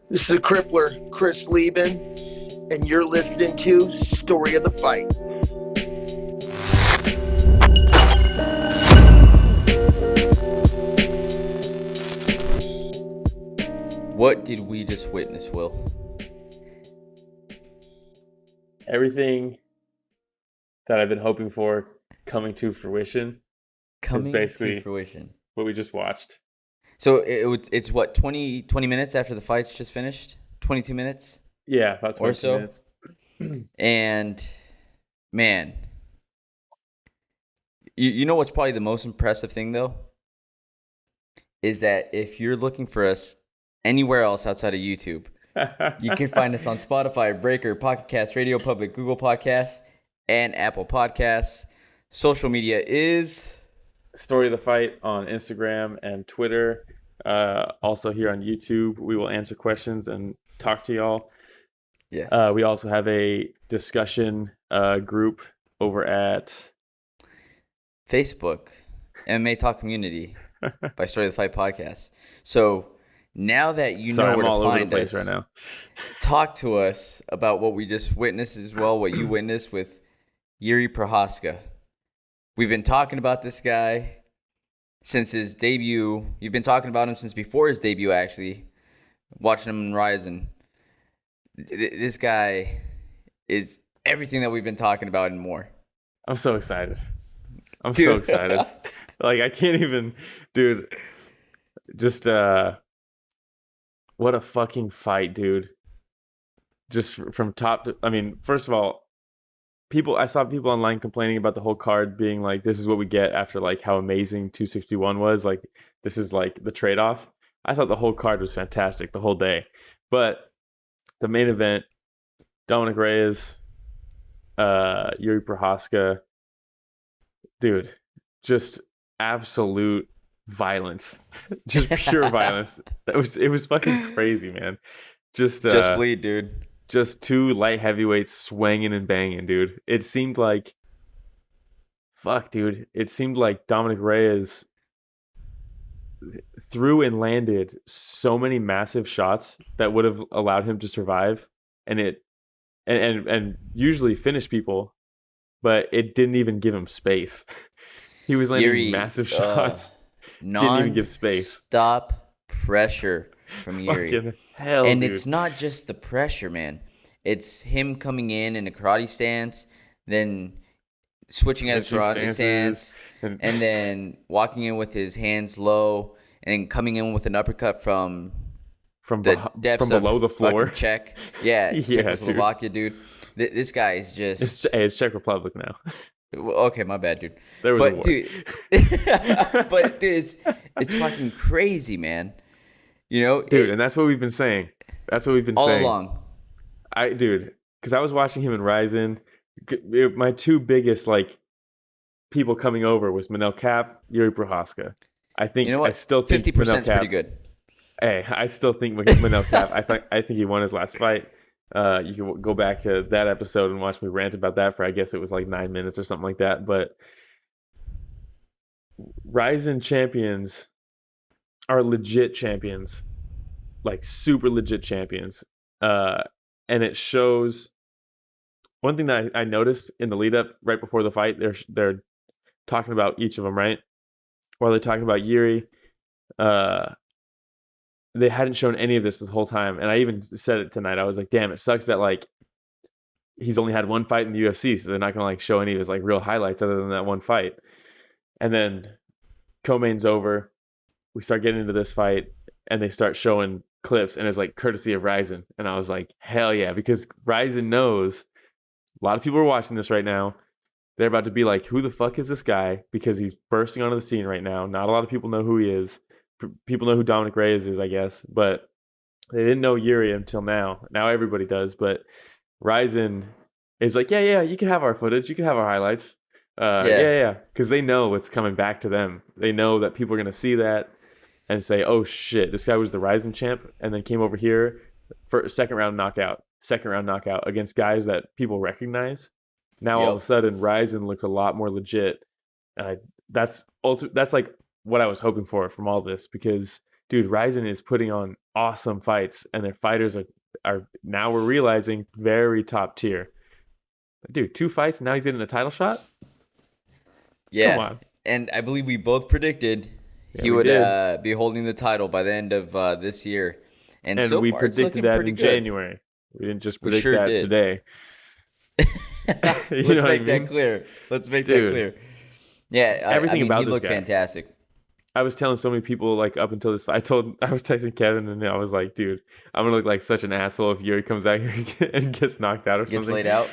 This is a crippler, Chris Lieben, and you're listening to Story of the Fight. What did we just witness, Will? Everything that I've been hoping for coming to fruition. Coming is basically to fruition. What we just watched. So it's what, 20 minutes after the fight's just finished? 22 minutes? Yeah, about 22 or so. minutes. And, man, you know what's probably the most impressive thing, though? Is that if you're looking for us anywhere else outside of YouTube, you can find us on Spotify, Breaker, Pocket Cast, Radio Public, Google Podcasts, and Apple Podcasts. Social media is Story of the Fight on Instagram and Twitter. Also here on YouTube, we will answer questions and talk to y'all. Yes. We also have a discussion group over at Facebook, MMA Talk Community by Story of the Fight Podcast. So now that you know where to find us right now, talk to us about what we just witnessed as well, what you witnessed with Jiri Procházka. We've been talking about this guy since his debut. You've been talking about him since before his debut, actually. Watching him in Reyes. And this guy is everything that we've been talking about and more. I'm so excited. So excited. Like, I can't even, dude. Just, what a fucking fight, dude. Just from top to, I mean, first of all, I saw people online complaining about the whole card being like, this is what we get after like how amazing 261 was. Like, this is like the trade-off. I thought the whole card was fantastic the whole day. But the main event, Dominick Reyes, Jiri Procházka, dude, just absolute violence. Just pure violence. It was fucking crazy, man. Just bleed, dude. Just two light heavyweights swinging and banging, dude. It seemed like Dominick Reyes threw and landed so many massive shots that would have allowed him to survive and usually finish people, but it didn't even give him space. He was landing massive shots. Didn't even give space. Stop pressure from Jiri. Fucking hell, and dude. It's not just the pressure, man. It's him coming in a karate stance, then switching out of karate stance, and then walking in with his hands low, and then coming in with an uppercut from the depths from below of the floor. Czech. Yeah, Czechoslovakia, dude. This guy is just... It's Czech Republic now. Okay, my bad, dude. There was a war. Dude, but dude, it's fucking crazy, man. You know, dude, and that's what we've been saying. All along. Because I was watching him in Ryzen. My two biggest people coming over was Manel Cap, Jiri Procházka. I think, you know what? I still think 50% is pretty good. Hey, I still think Manel Cap. I think he won his last fight. You can go back to that episode and watch me rant about that for, I guess it was like 9 minutes or something like that. But Ryzen champions are legit champions, like super legit champions. And it shows. One thing that I noticed in the lead up right before the fight, they're talking about each of them, right? While they're talking about Jiri, they hadn't shown any of this whole time. And I even said it tonight. I was like, damn, it sucks that he's only had one fight in the UFC, so they're not gonna show any of his real highlights other than that one fight. And then co-main's over. We start getting into this fight, and they start showing clips, and it's courtesy of Ryzen. And I was like, hell yeah, because Ryzen knows a lot of people are watching this right now. They're about to be like, who the fuck is this guy? Because he's bursting onto the scene right now. Not a lot of people know who he is. People know who Dominick Reyes is, I guess, but they didn't know Jiri until now. Now everybody does, but Ryzen is like, yeah, you can have our footage. You can have our highlights. Yeah. Because they know what's coming back to them. They know that people are going to see that and say, oh shit, this guy was the Ryzen champ and then came over here for second round knockout against guys that people recognize. Now all of a sudden Ryzen looks a lot more legit. That's what I was hoping for from all this, because dude, Ryzen is putting on awesome fights, and their fighters are now we're realizing very top tier. Dude, 2 fights, now he's getting a title shot? Yeah. Come on. And I believe we both predicted he we would did. be holding the title by the end of this year. And And so we far, it's predicted looking that pretty in good. January. We didn't just predict sure that did. today. Let's make that clear. Let's make that clear. Yeah, Everything about he this looked guy. Fantastic. I was telling so many people, like, up until this fight, I was texting Kevin, and I was like, dude, I'm going to look like such an asshole if Yuri comes out here and gets knocked out or Gets something. laid out.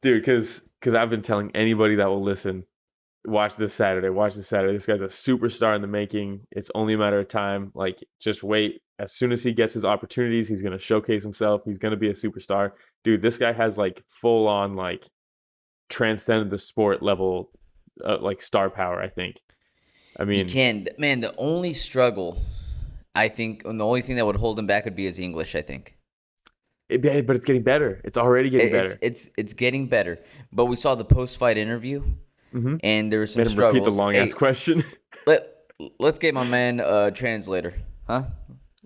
Dude, because I've been telling anybody that will listen, watch this Saturday. This guy's a superstar in the making. It's only a matter of time. Like, just wait. As soon as he gets his opportunities, he's going to showcase himself. He's going to be a superstar. Dude, this guy has, like, full-on, like, transcended the sport level, like, star power, I think. I mean, the only struggle, I think, and the only thing that would hold him back would be his English, I think. But it's getting better. It's already getting better. It's getting better. But we saw the post-fight interview, and there were some Made him struggles. repeat the long-ass question. Let's get my man a translator, huh?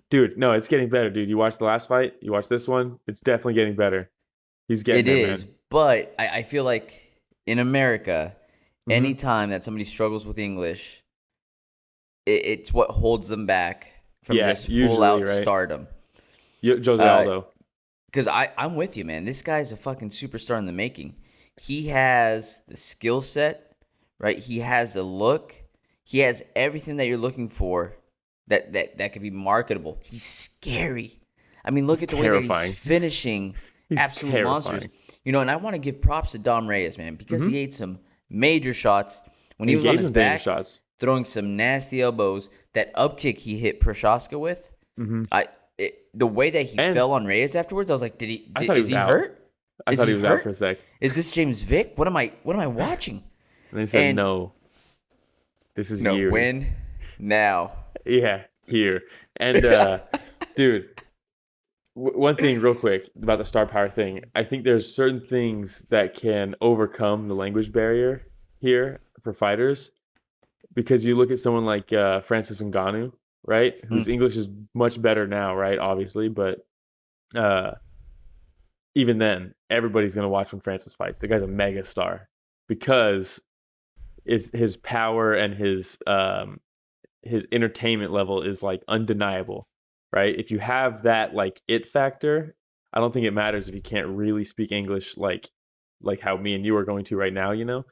Dude, no, it's getting better, dude. You watched the last fight? You watched this one? It's definitely getting better. He's getting there, man. But I feel like in America, anytime that somebody struggles with English, it's what holds them back from just full-out stardom. Jose Aldo. Because I'm with you, man. This guy's a fucking superstar in the making. He has the skill set, right? He has the look. He has everything that you're looking for that could be marketable. He's scary. I mean, look at the way that he's finishing absolute monsters. You know, and I want to give props to Dom Reyes, man, because he ate some major shots when he was on his back, throwing some nasty elbows. That up kick he hit Procházka with, the way that he fell on Reyes afterwards, I was like, is he hurt? I thought he was out for a sec. Is this James Vick? What am I watching? And they said, no, this is Jiri. Win now. Yeah, here. And, dude, one thing real quick about the star power thing. I think there's certain things that can overcome the language barrier here for fighters. Because you look at someone like Francis Ngannou, right? Whose English is much better now, right? Obviously, but even then, everybody's going to watch when Francis fights. The guy's a mega star because it's his power and his entertainment level is like undeniable, right? If you have that like it factor, I don't think it matters if you can't really speak English like how me and you are going to right now, you know?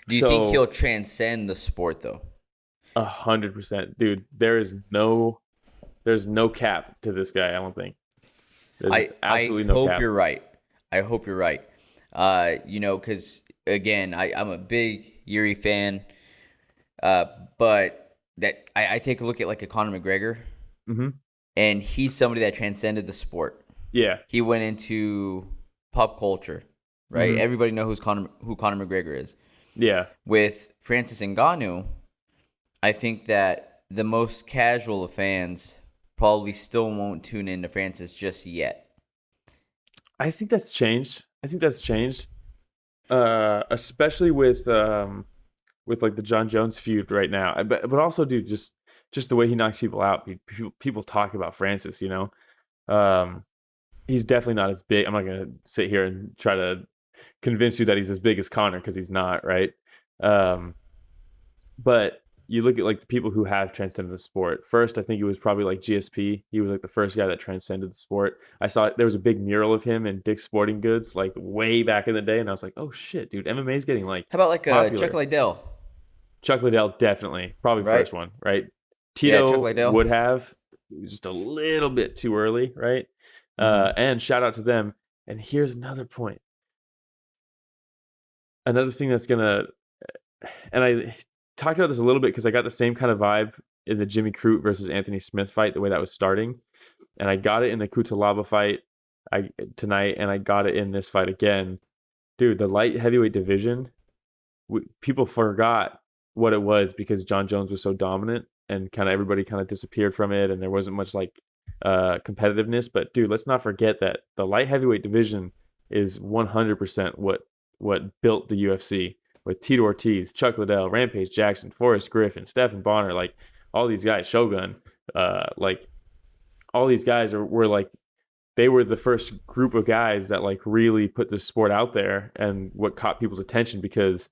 Do you think he'll transcend the sport though? 100%, dude. There's no cap to this guy. I don't think. There's absolutely no cap. I hope you're right. You know, because again, I'm a big Jiri fan, but that I take a look at like a Conor McGregor, and he's somebody that transcended the sport. Yeah, he went into pop culture, right? Everybody knows who Conor McGregor is. Yeah. With Francis Ngannou, I think that the most casual of fans probably still won't tune into Francis just yet. I think that's changed. Especially with like the John Jones feud right now. But also, dude, just the way he knocks people out. People talk about Francis, you know. He's definitely not as big. I'm not gonna sit here and try to convince you that he's as big as Conor because he's not, right? But you look at like the people who have transcended the sport. First, I think it was probably like GSP. He was like the first guy that transcended the sport. I saw there was a big mural of him in Dick's Sporting Goods like way back in the day, and I was like, oh shit, dude, MMA is getting like. How about like popular. Chuck Liddell? Chuck Liddell, definitely, probably first one, right? Tito would have just a little bit too early, right? And shout out to them. And here's another point. Another thing that's gonna, and I talked about this a little bit because I got the same kind of vibe in the Jimmy Crute versus Anthony Smith fight, the way that was starting, and I got it in the Cutelaba fight tonight, and I got it in this fight again. Dude, the light heavyweight division, people forgot what it was because John Jones was so dominant, and kind of everybody kind of disappeared from it, and there wasn't much like competitiveness. But dude, let's not forget that the light heavyweight division is 100% what built the UFC, with Tito Ortiz, Chuck Liddell, Rampage Jackson, Forrest Griffin, Stephen Bonner, like all these guys, Shogun, Like all these guys were like, they were the first group of guys that like really put the sport out there and what caught people's attention because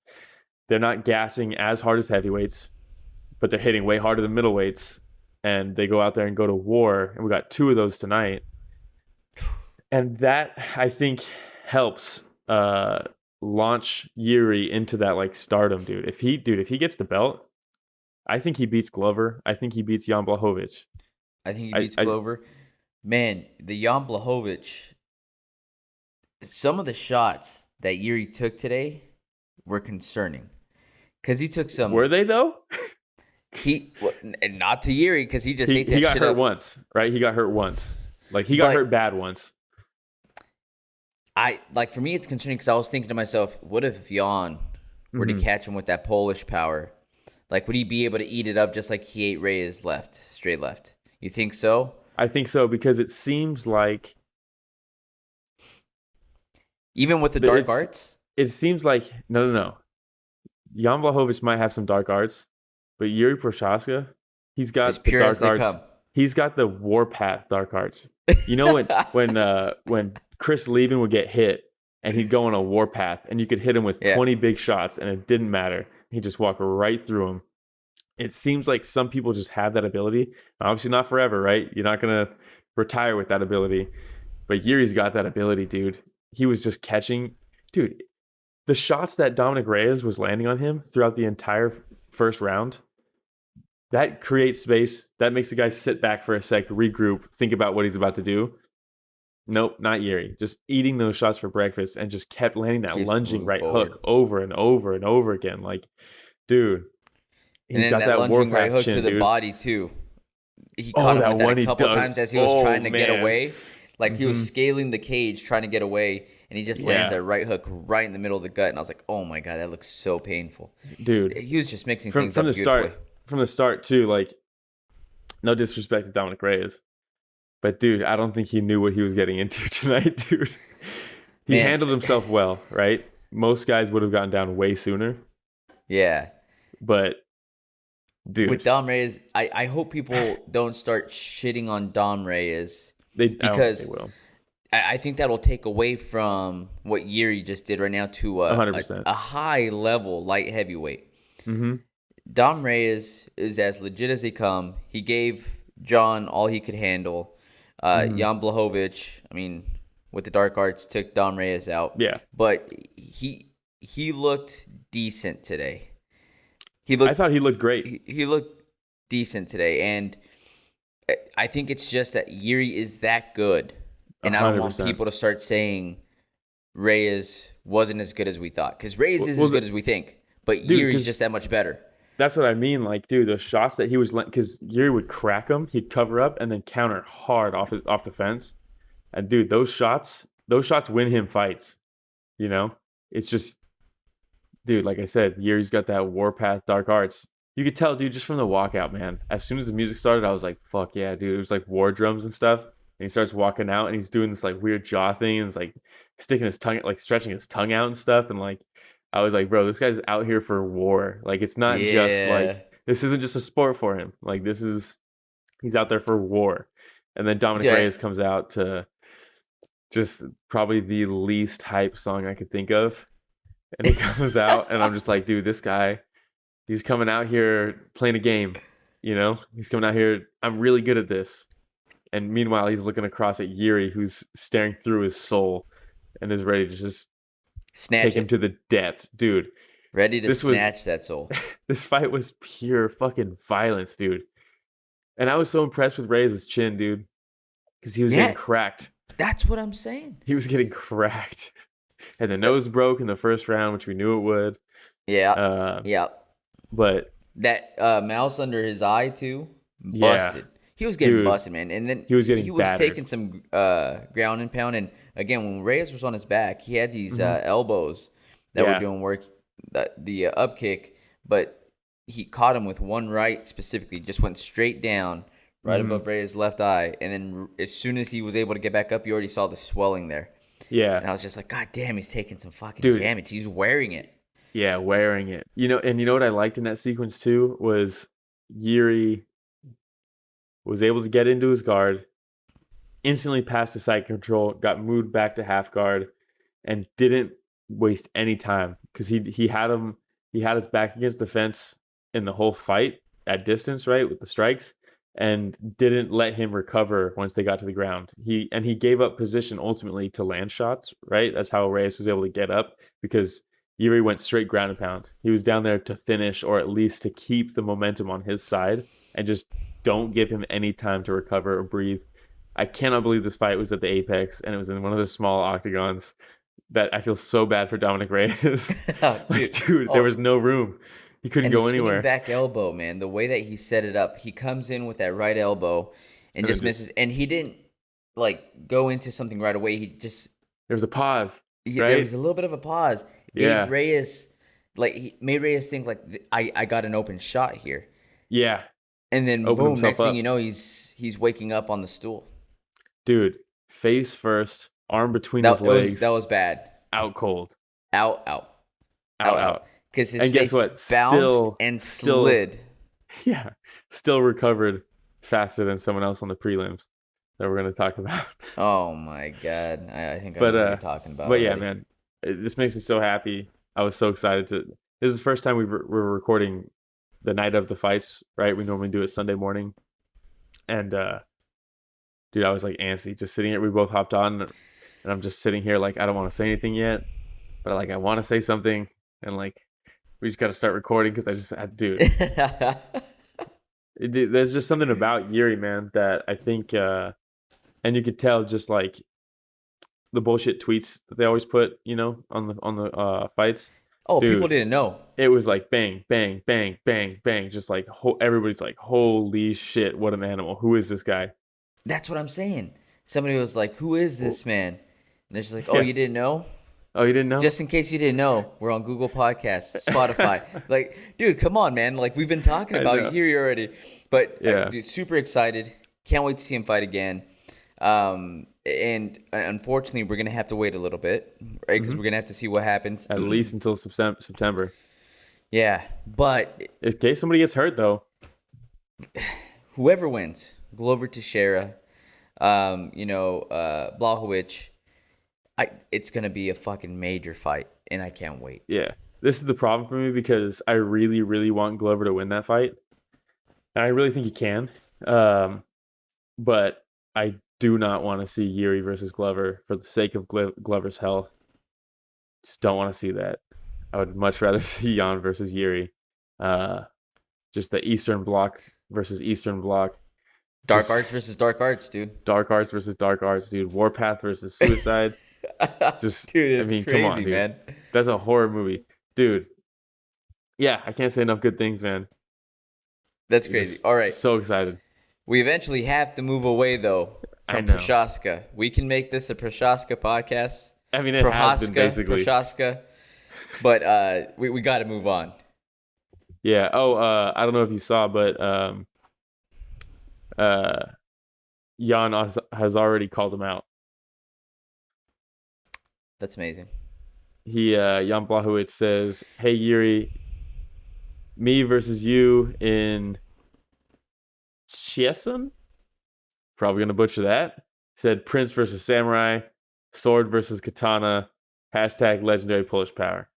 they're not gassing as hard as heavyweights, but they're hitting way harder than middleweights. And they go out there and go to war. And we got 2 of those tonight. And that, I think, helps launch Jiri into that like stardom, dude. If he gets the belt, I think he beats Glover. I think he beats Jan Blachowicz. I think he beats Glover. Man, the Jan Blachowicz, some of the shots that Jiri took today were concerning. Because he took some... Were they, though? And not to Jiri, because he just ate that shit up. He got hurt once, right? He got hurt once. Like, he got hurt bad once. For me, it's concerning because I was thinking to myself, what if Jan were to catch him with that Polish power? Like, would he be able to eat it up just like he ate Reyes straight left? You think so? I think so, because it seems like... Even with the dark arts? It seems like... No. Jan Blachowicz might have some dark arts, but Jiri Procházka, he's got the dark arts. Come. He's got the warpath dark arts. You know when Chris Lieben would get hit and he'd go on a warpath and you could hit him with 20 big shots and it didn't matter. He'd just walk right through him. It seems like some people just have that ability. Obviously not forever, right? You're not going to retire with that ability. But Jiri's got that ability, dude. He was just catching... Dude, the shots that Dominick Reyes was landing on him throughout the entire first round, that creates space. That makes the guy sit back for a sec, regroup, think about what he's about to do. Nope, not Jiri. Just eating those shots for breakfast and just kept landing that lunging right hook over and over and over again. Like, dude, he's got that lunging right hook to the body too. He caught him with that a couple times as he was trying to get away. Like he was scaling the cage trying to get away, and he just lands that right hook right in the middle of the gut. And I was like, oh my God, that looks so painful. Dude. He was just mixing things from up beautifully. From the start too, like, no disrespect to Dominick Reyes, but dude, I don't think he knew what he was getting into tonight, dude. He handled himself well, right? Most guys would have gotten down way sooner. Yeah. But dude, with Dom Reyes, I hope people don't start shitting on Dom Reyes. Because I think that'll take away from what Jiri just did right now to 100%. A high level light heavyweight. Mm-hmm. Dom Reyes is as legit as they come. He gave John all he could handle. Jan Blachowicz, I mean, with the dark arts, took Dom Reyes out. Yeah. But he looked decent today. I thought he looked great. He looked decent today, and I think it's just that Jiri is that good. And 100%. I don't want people to start saying Reyes wasn't as good as we thought. Because Reyes is as good as we think. But Jiri's just that much better. That's what I mean. Like, dude, the shots that he was... Because Jiri would crack him, he'd cover up, and then counter hard off the fence. And, dude, those shots win him fights. You know? It's just... Dude, like I said, Jiri's got that warpath dark arts. You could tell, dude, just from the walkout, man. As soon as the music started, I was like, fuck yeah, dude. It was like war drums and stuff. And he starts walking out and he's doing this like weird jaw thing and it's like sticking his tongue, like stretching his tongue out and stuff. And like, I was like, bro, this guy's out here for war. Like, it's not just like, this isn't just a sport for him. Like, he's out there for war. And then Dominick Reyes comes out to just probably the least hype song I could think of. And he comes out and I'm just like, dude, this guy, he's coming out here playing a game, you know? He's coming out here, I'm really good at this. And meanwhile, he's looking across at Jiri, who's staring through his soul and is ready to just take him to the depths. Dude. Ready to snatch that soul. This fight was pure fucking violence, dude. And I was so impressed with Reyes' chin, dude. Because he was getting cracked. That's what I'm saying. He was getting cracked. And the nose broke in the first round, which we knew it would. Yeah. But that mouse under his eye too, busted. He was getting busted, man. And then he was taking some ground and pound. And again, when Reyes was on his back, he had these elbows that were doing work, the up kick, but he caught him with one right specifically, just went straight down, right above Reyes' left eye. And then as soon as he was able to get back up, you already saw the swelling there. Yeah. And I was just like, God damn, he's taking some fucking damage. He's wearing it. Yeah, wearing it. You know, and you know what I liked in that sequence too was Jiri was able to get into his guard, instantly passed the side control, got moved back to half guard, and didn't waste any time because he had his back against the fence in the whole fight at distance, right, with the strikes, and didn't let him recover once they got to the ground. He gave up position ultimately to land shots, right? That's how Reyes was able to get up, because Jiri went straight ground and pound. He was down there to finish, or at least to keep the momentum on his side, and just don't give him any time to recover or breathe. I cannot believe this fight was at the Apex, and it was in one of those small octagons. That I feel so bad for Dominick Reyes. Dude, there was no room. He couldn't go anywhere. Back elbow, man. The way that he set it up, he comes in with that right elbow and just misses. And he didn't go into something right away. There was a pause. Right? There was a little bit of a pause. Gave Reyes, he made Reyes think I got an open shot here. Yeah. And then boom, next thing you know, he's waking up on the stool. Dude, face first, arm between his legs. That was bad. Out cold. Out. Because his face bounced and slid. Yeah. Still recovered faster than someone else on the prelims that we're going to talk about. Oh, my God. I think I know what you're talking about. But already. Yeah, man. This makes me so happy. I was so excited to... This is the first time we're recording the night of the fights, right? We normally do it Sunday morning. And, dude, I was antsy. Just sitting here. We both hopped on. And I'm just sitting here I don't want to say anything yet. But, I want to say something. And, we just got to start recording because I just had to do it. There's just something about Jiri, man, that I think, and you could tell just the bullshit tweets that they always put, on the fights. Oh, dude, people didn't know. It was bang, bang, bang, bang, bang. Just everybody's holy shit, what an animal. Who is this guy? That's what I'm saying. Somebody was like, who is this man? And it's just you didn't know? Oh, you didn't know? Just in case you didn't know, we're on Google Podcasts, Spotify. Dude, come on, man. We've been talking about Jiri already. But, dude, super excited. Can't wait to see him fight again. And unfortunately, we're going to have to wait a little bit, right? Because we're going to have to see what happens. At least until September. Yeah, but... In case somebody gets hurt, though. Whoever wins, Glover Teixeira, Blachowicz, it's going to be a fucking major fight, and I can't wait. Yeah. This is the problem for me because I really, really want Glover to win that fight. And I really think he can. But I do not want to see Jiri versus Glover for the sake of Glover's health. Just don't want to see that. I would much rather see Jan versus Jiri. Just the Eastern Bloc versus Eastern Bloc. Dark Arts versus Dark Arts, dude. Dark Arts versus Dark Arts, dude. Warpath versus Suicide. Just, dude, it's crazy, come on, dude. Man. That's a horror movie, dude. Yeah, I can't say enough good things, man. That's crazy. All right, so excited. We eventually have to move away though from Procházka. We can make this a Procházka podcast. I mean, it has been basically Procházka, but we got to move on. Yeah. Oh, I don't know if you saw, but Jan has already called him out. That's amazing. Jan Blachowicz says, "Hey Jiri, me versus you in Chieson? Probably gonna butcher that." Said Prince versus Samurai, sword versus katana, hashtag legendary Polish power.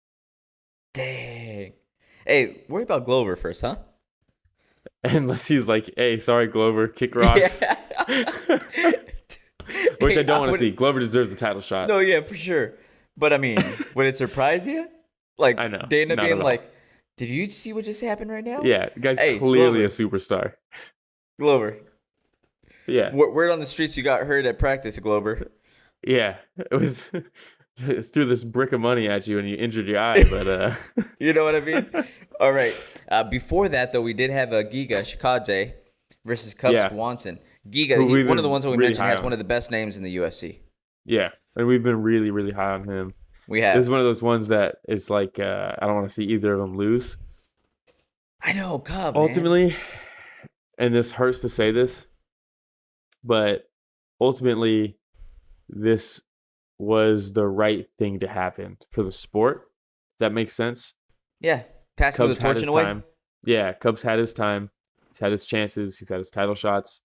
Dang. Hey, worry about Glover first, huh? Unless he's like, "Hey, sorry, Glover, kick rocks." Yeah. Which I don't want to see. Glover deserves the title shot. No, yeah, for sure. But I mean, would it surprise you? I know. Dana being like, "Did you see what just happened right now?" Yeah, the guy's clearly Glover. A superstar. Glover. Yeah. Word on the streets, you got hurt at practice, Glover. Yeah, it was threw this brick of money at you and you injured your eye, but you know what I mean. All right. Before that, though, we did have a Giga Chikadze versus Swanson. Giga, one of the ones that we mentioned, has one of the best names in the UFC. Yeah, and we've been really, really high on him. We have. This is one of those ones that it's I don't want to see either of them lose. I know, Cub. Ultimately, man. And this hurts to say this, but ultimately, this was the right thing to happen for the sport. Does that make sense? Yeah, passing the torch in a way. Yeah, Cubs had his time. He's had his chances. He's had his title shots.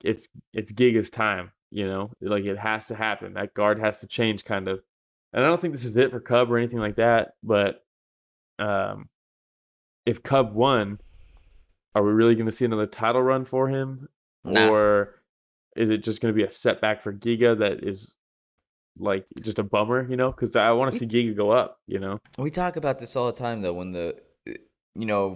it's Giga's time, you know? Like, it has to happen. That guard has to change, kind of. And I don't think this is it for Cub or anything like that, but if Cub won, are we really going to see another title run for him? Nah. Or is it just going to be a setback for Giga that is like just a bummer, you know? Because I want to see Giga go up, you know? We talk about this all the time, though, when the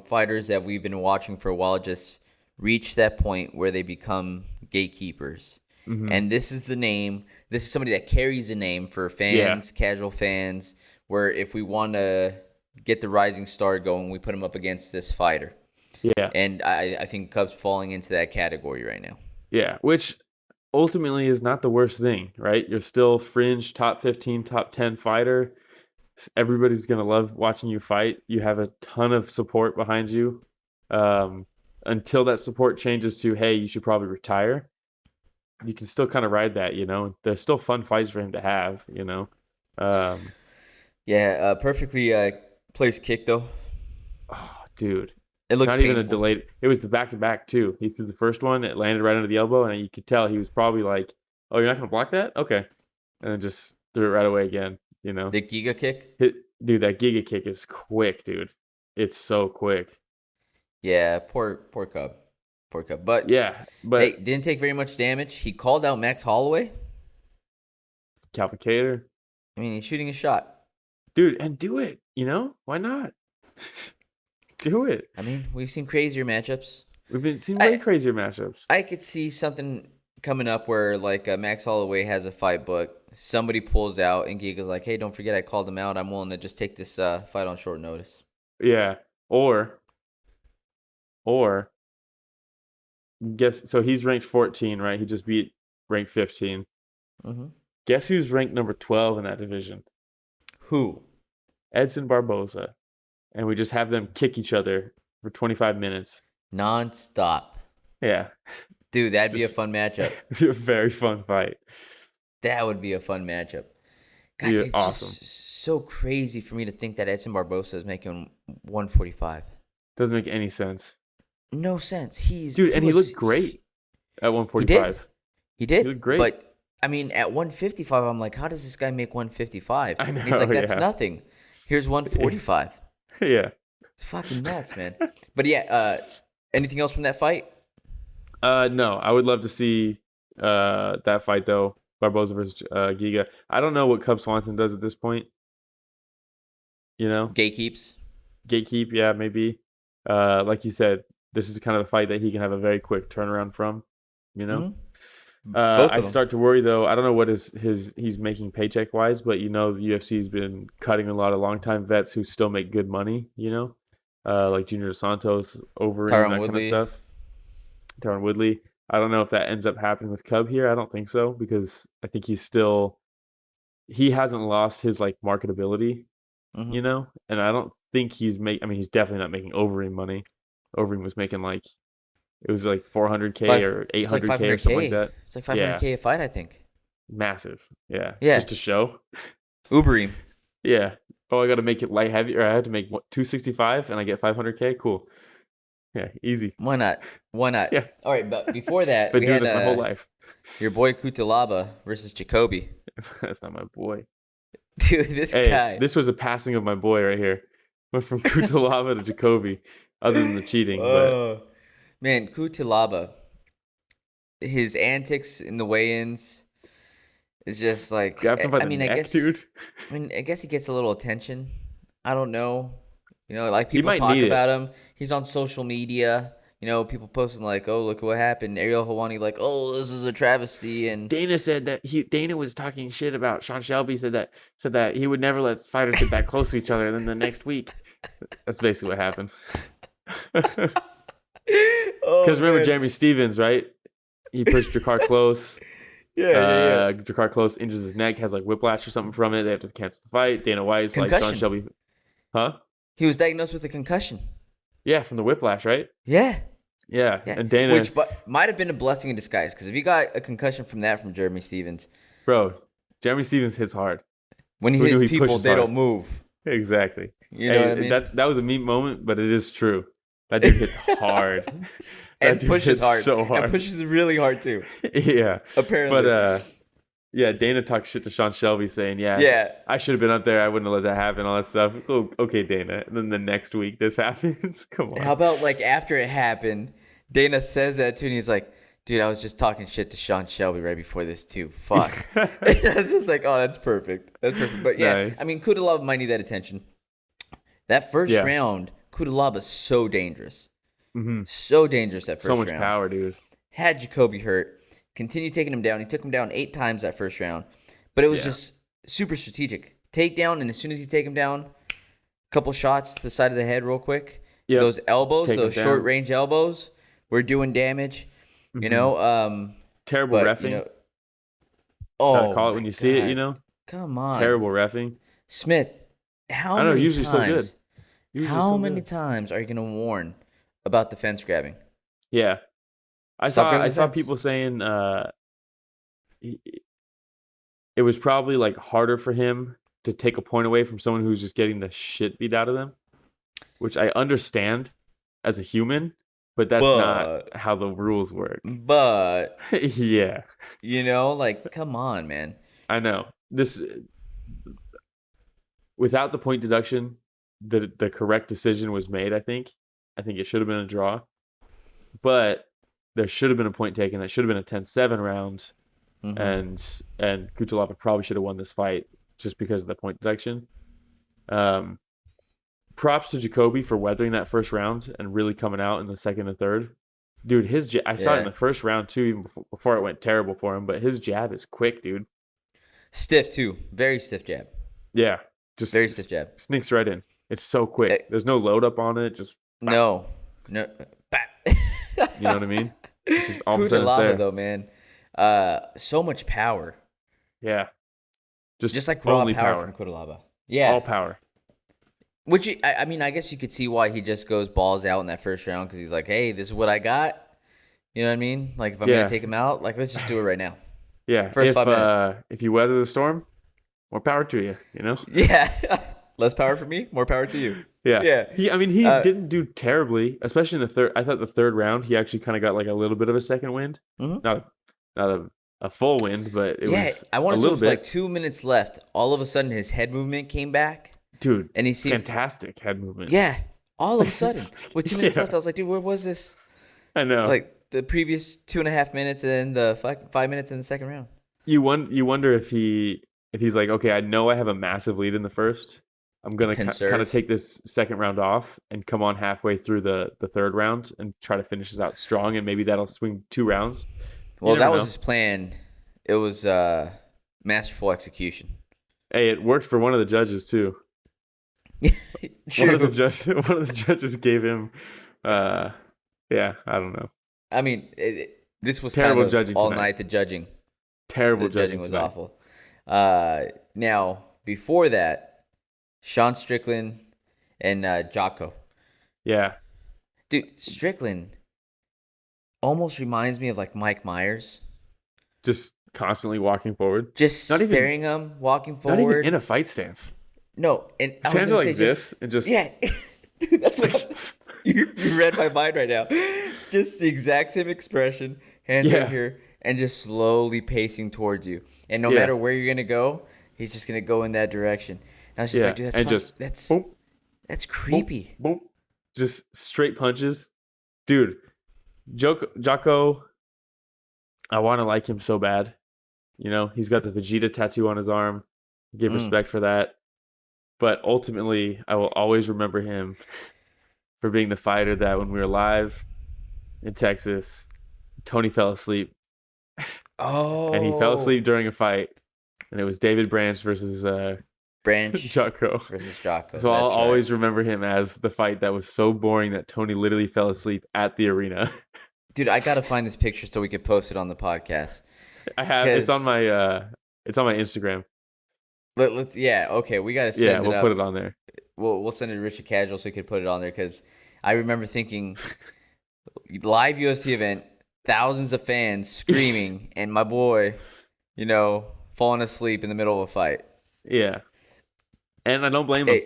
fighters that we've been watching for a while just reach that point where they become gatekeepers. Mm-hmm. And this is the name. This is somebody that carries a name for fans, casual fans, where if we want to get the rising star going, we put him up against this fighter. Yeah. And I think Cub's falling into that category right now. Yeah, which ultimately is not the worst thing, right? You're still fringe top 15, top 10 fighter. Everybody's going to love watching you fight. You have a ton of support behind you. Until that support changes to, hey, you should probably retire, you can still kind of ride that, you know? There's still fun fights for him to have, you know? Perfectly placed kick, though. Oh, dude. It looked not painful. even a delayed. It was the back-to-back, too. He threw the first one. It landed right under the elbow, and you could tell he was probably like, oh, you're not going to block that? Okay. And then just threw it right away again, you know? The Giga kick? Dude, that Giga kick is quick, dude. It's so quick. Yeah, poor Cub. Poor Cub. But hey, didn't take very much damage. He called out Max Holloway. Calvin Kattar. I mean, he's shooting a shot. Dude, and do it, you know? Why not? Do it. I mean, we've seen crazier matchups. We've seen way crazier matchups. I could see something coming up where, like, Max Holloway has a fight, but somebody pulls out, and Giga's like, hey, don't forget I called him out. I'm willing to just take this fight on short notice. Yeah. Or guess, so he's ranked 14, right? He just beat ranked 15. Mm-hmm. Guess who's ranked number 12 in that division? Who? Edson Barboza. And we just have them kick each other for 25 minutes. Non-stop. Yeah. Dude, that'd be a fun matchup. It'd be a very fun fight. That would be a fun matchup. God, Be it's awesome. Just so crazy for me to think that Edson Barboza is making 145. Doesn't make any sense. No sense. He looked great at 145. He did. He looked great. But, I mean, at 155, I'm like, how does this guy make 155? I know, And he's like, that's nothing. Here's 145. Yeah. It's fucking nuts, man. But yeah, anything else from that fight? No, I would love to see that fight though. Barboza versus Giga. I don't know what Cub Swanson does at this point. You know? Gatekeeps, yeah, maybe. Like you said, this is kind of a fight that he can have a very quick turnaround from, you know? Mm-hmm. I start to worry though. I don't know what he's making paycheck wise, but you know the UFC's been cutting a lot of longtime vets who still make good money. You know, like Junior Dos Santos, over and that kind of stuff. Tyron Woodley. I don't know if that ends up happening with Cub here. I don't think so because I think he hasn't lost his like marketability. Mm-hmm. You know, and I don't think he's definitely not making Overeem money. Overeem was making like. It was like 400K or 800K or something like that. It's like 500K a fight, I think. Massive. Yeah. Yeah. Just to show. Ubereem. Yeah. Oh, I got to make it light heavy, or I had to make 265 and I get 500K. Cool. Yeah, easy. Why not? Yeah. All right, but before that, been doing this my whole life. Your boy Cutelaba versus Jacoby. That's not my boy. Dude, this guy. This was a passing of my boy right here. Went from Cutelaba to Jacoby, other than the cheating. But man, Cutelaba, his antics in the weigh-ins is just like. Grab something by the neck, dude. I guess he gets a little attention. I don't know. You know, like people talk about him. He's on social media. You know, people posting like, "Oh, look what happened." Ariel Helwani like, "Oh, this is a travesty." And Dana said that Dana was talking shit about Sean Shelby. Said that he would never let fighters get that close to each other. And then the next week, that's basically what happened. Because remember Jeremy Stevens, right? He pushed Jakar Close. Yeah. Jakar Close injures his neck, has like whiplash or something from it. They have to cancel the fight. Dana White's like Sean Shelby. Huh? He was diagnosed with a concussion. Yeah, from the whiplash, right? Yeah. And Dana, which might have been a blessing in disguise, because if you got a concussion from Jeremy Stevens, bro, Jeremy Stevens hits hard. When he hits people, they don't move. Exactly. You know what I mean? That was a mean moment, but it is true. That dude hits hard. And pushes hard. So hard. And pushes really hard too. Yeah. Apparently. But yeah, Dana talked shit to Sean Shelby saying, yeah, I should have been up there. I wouldn't have let that happen, all that stuff. Oh, okay, Dana. And then the next week this happens. Come on. How about like after it happened, Dana says that too, and he's like, dude, I was just talking shit to Sean Shelby right before this too. Fuck. And I was just like, oh, that's perfect. That's perfect. But yeah, nice. I mean, Cutelaba might need that attention. That first round, Cutelaba's so dangerous. Mm-hmm. So dangerous that first round. So much power, dude. Had Jacoby hurt. Continued taking him down. He took him down 8 times that first round. But it was just super strategic. Takedown, and as soon as you take him down, a couple shots to the side of the head real quick. Yep. Those elbows, those short-range elbows were doing damage. Mm-hmm. You know? Terrible reffing. You know, call it when you see it, you know? Come on. Terrible reffing. Smith, how many times are you going to warn about the fence grabbing? Yeah. I saw people saying it was probably like harder for him to take a point away from someone who's just getting the shit beat out of them, which I understand as a human, but that's not how the rules work. But yeah, you know, like, come on, man. I know this without the point deduction, the correct decision was made. I think it should have been a draw, but there should have been a point taken. That should have been a 10-7 round, and Cutelaba probably should have won this fight just because of the point deduction. Props to Jacoby for weathering that first round and really coming out in the second and third. Dude, I saw it in the first round too, even before it went terrible for him. But his jab is quick, dude. Stiff too, very stiff jab. Yeah, just very stiff jab. Sneaks right in. It's so quick. There's no load up on it. Just no. You know what I mean? It's just all of a sudden it's there. Though, man. So much power. Yeah. Just like raw power from Cutelaba. Yeah. All power. Which, I mean, I guess you could see why he just goes balls out in that first round, because he's like, hey, this is what I got. You know what I mean? Like, if I'm going to take him out, like, let's just do it right now. Yeah. First 5 minutes. If you weather the storm, more power to you, you know? Yeah. Less power for me, more power to you. Yeah. Yeah. He didn't do terribly, especially in the third. I thought the third round, he actually kind of got like a little bit of a second wind. Mm-hmm. Not a full wind, but it was I want to say with like 2 minutes left. All of a sudden, his head movement came back. Dude, and he seemed fantastic head movement. Yeah. All of a sudden. With 2 minutes left, I was like, dude, where was this? I know. Like the previous 2.5 minutes and then the 5 minutes in the second round. You wonder if he's like, okay, I know I have a massive lead in the first. I'm going to kind of take this second round off and come on halfway through the third round and try to finish this out strong, and maybe that'll swing 2 rounds. Well, that was his plan. It was masterful execution. Hey, it worked for one of the judges too. True. One of the judges gave him I don't know. I mean, this was terrible kind of judging all tonight. Night the judging. Terrible judging was tonight. Awful. Now, before that, Sean Strickland and Jotko. Yeah. Dude, Strickland almost reminds me of like Mike Myers. Just constantly walking forward. Just staring him, walking forward. Not even in a fight stance. No. And I was like this and just... Yeah. Dude, that's what you read my mind right now. Just the exact same expression, hands right here, and just slowly pacing towards you. And no matter where you're going to go, he's just going to go in that direction. And I was just like, dude, that's creepy. Boom, boom. Just straight punches. Dude, Jotko, I want to like him so bad. You know, he's got the Vegeta tattoo on his arm. Give respect for that. But ultimately, I will always remember him for being the fighter that when we were live in Texas, Tony fell asleep. Oh. And he fell asleep during a fight. And it was David Branch versus Jotko. Versus Jotko. So I'll always remember him as the fight that was so boring that Tony literally fell asleep at the arena. Dude, I gotta find this picture so we can post it on the podcast. I have it's on my Instagram. Let's okay, we gotta send it up. We'll put it on there. We'll send it to Richard Casual so he could put it on there, because I remember thinking live UFC event, thousands of fans screaming, and my boy, falling asleep in the middle of a fight. Yeah. And I don't blame him.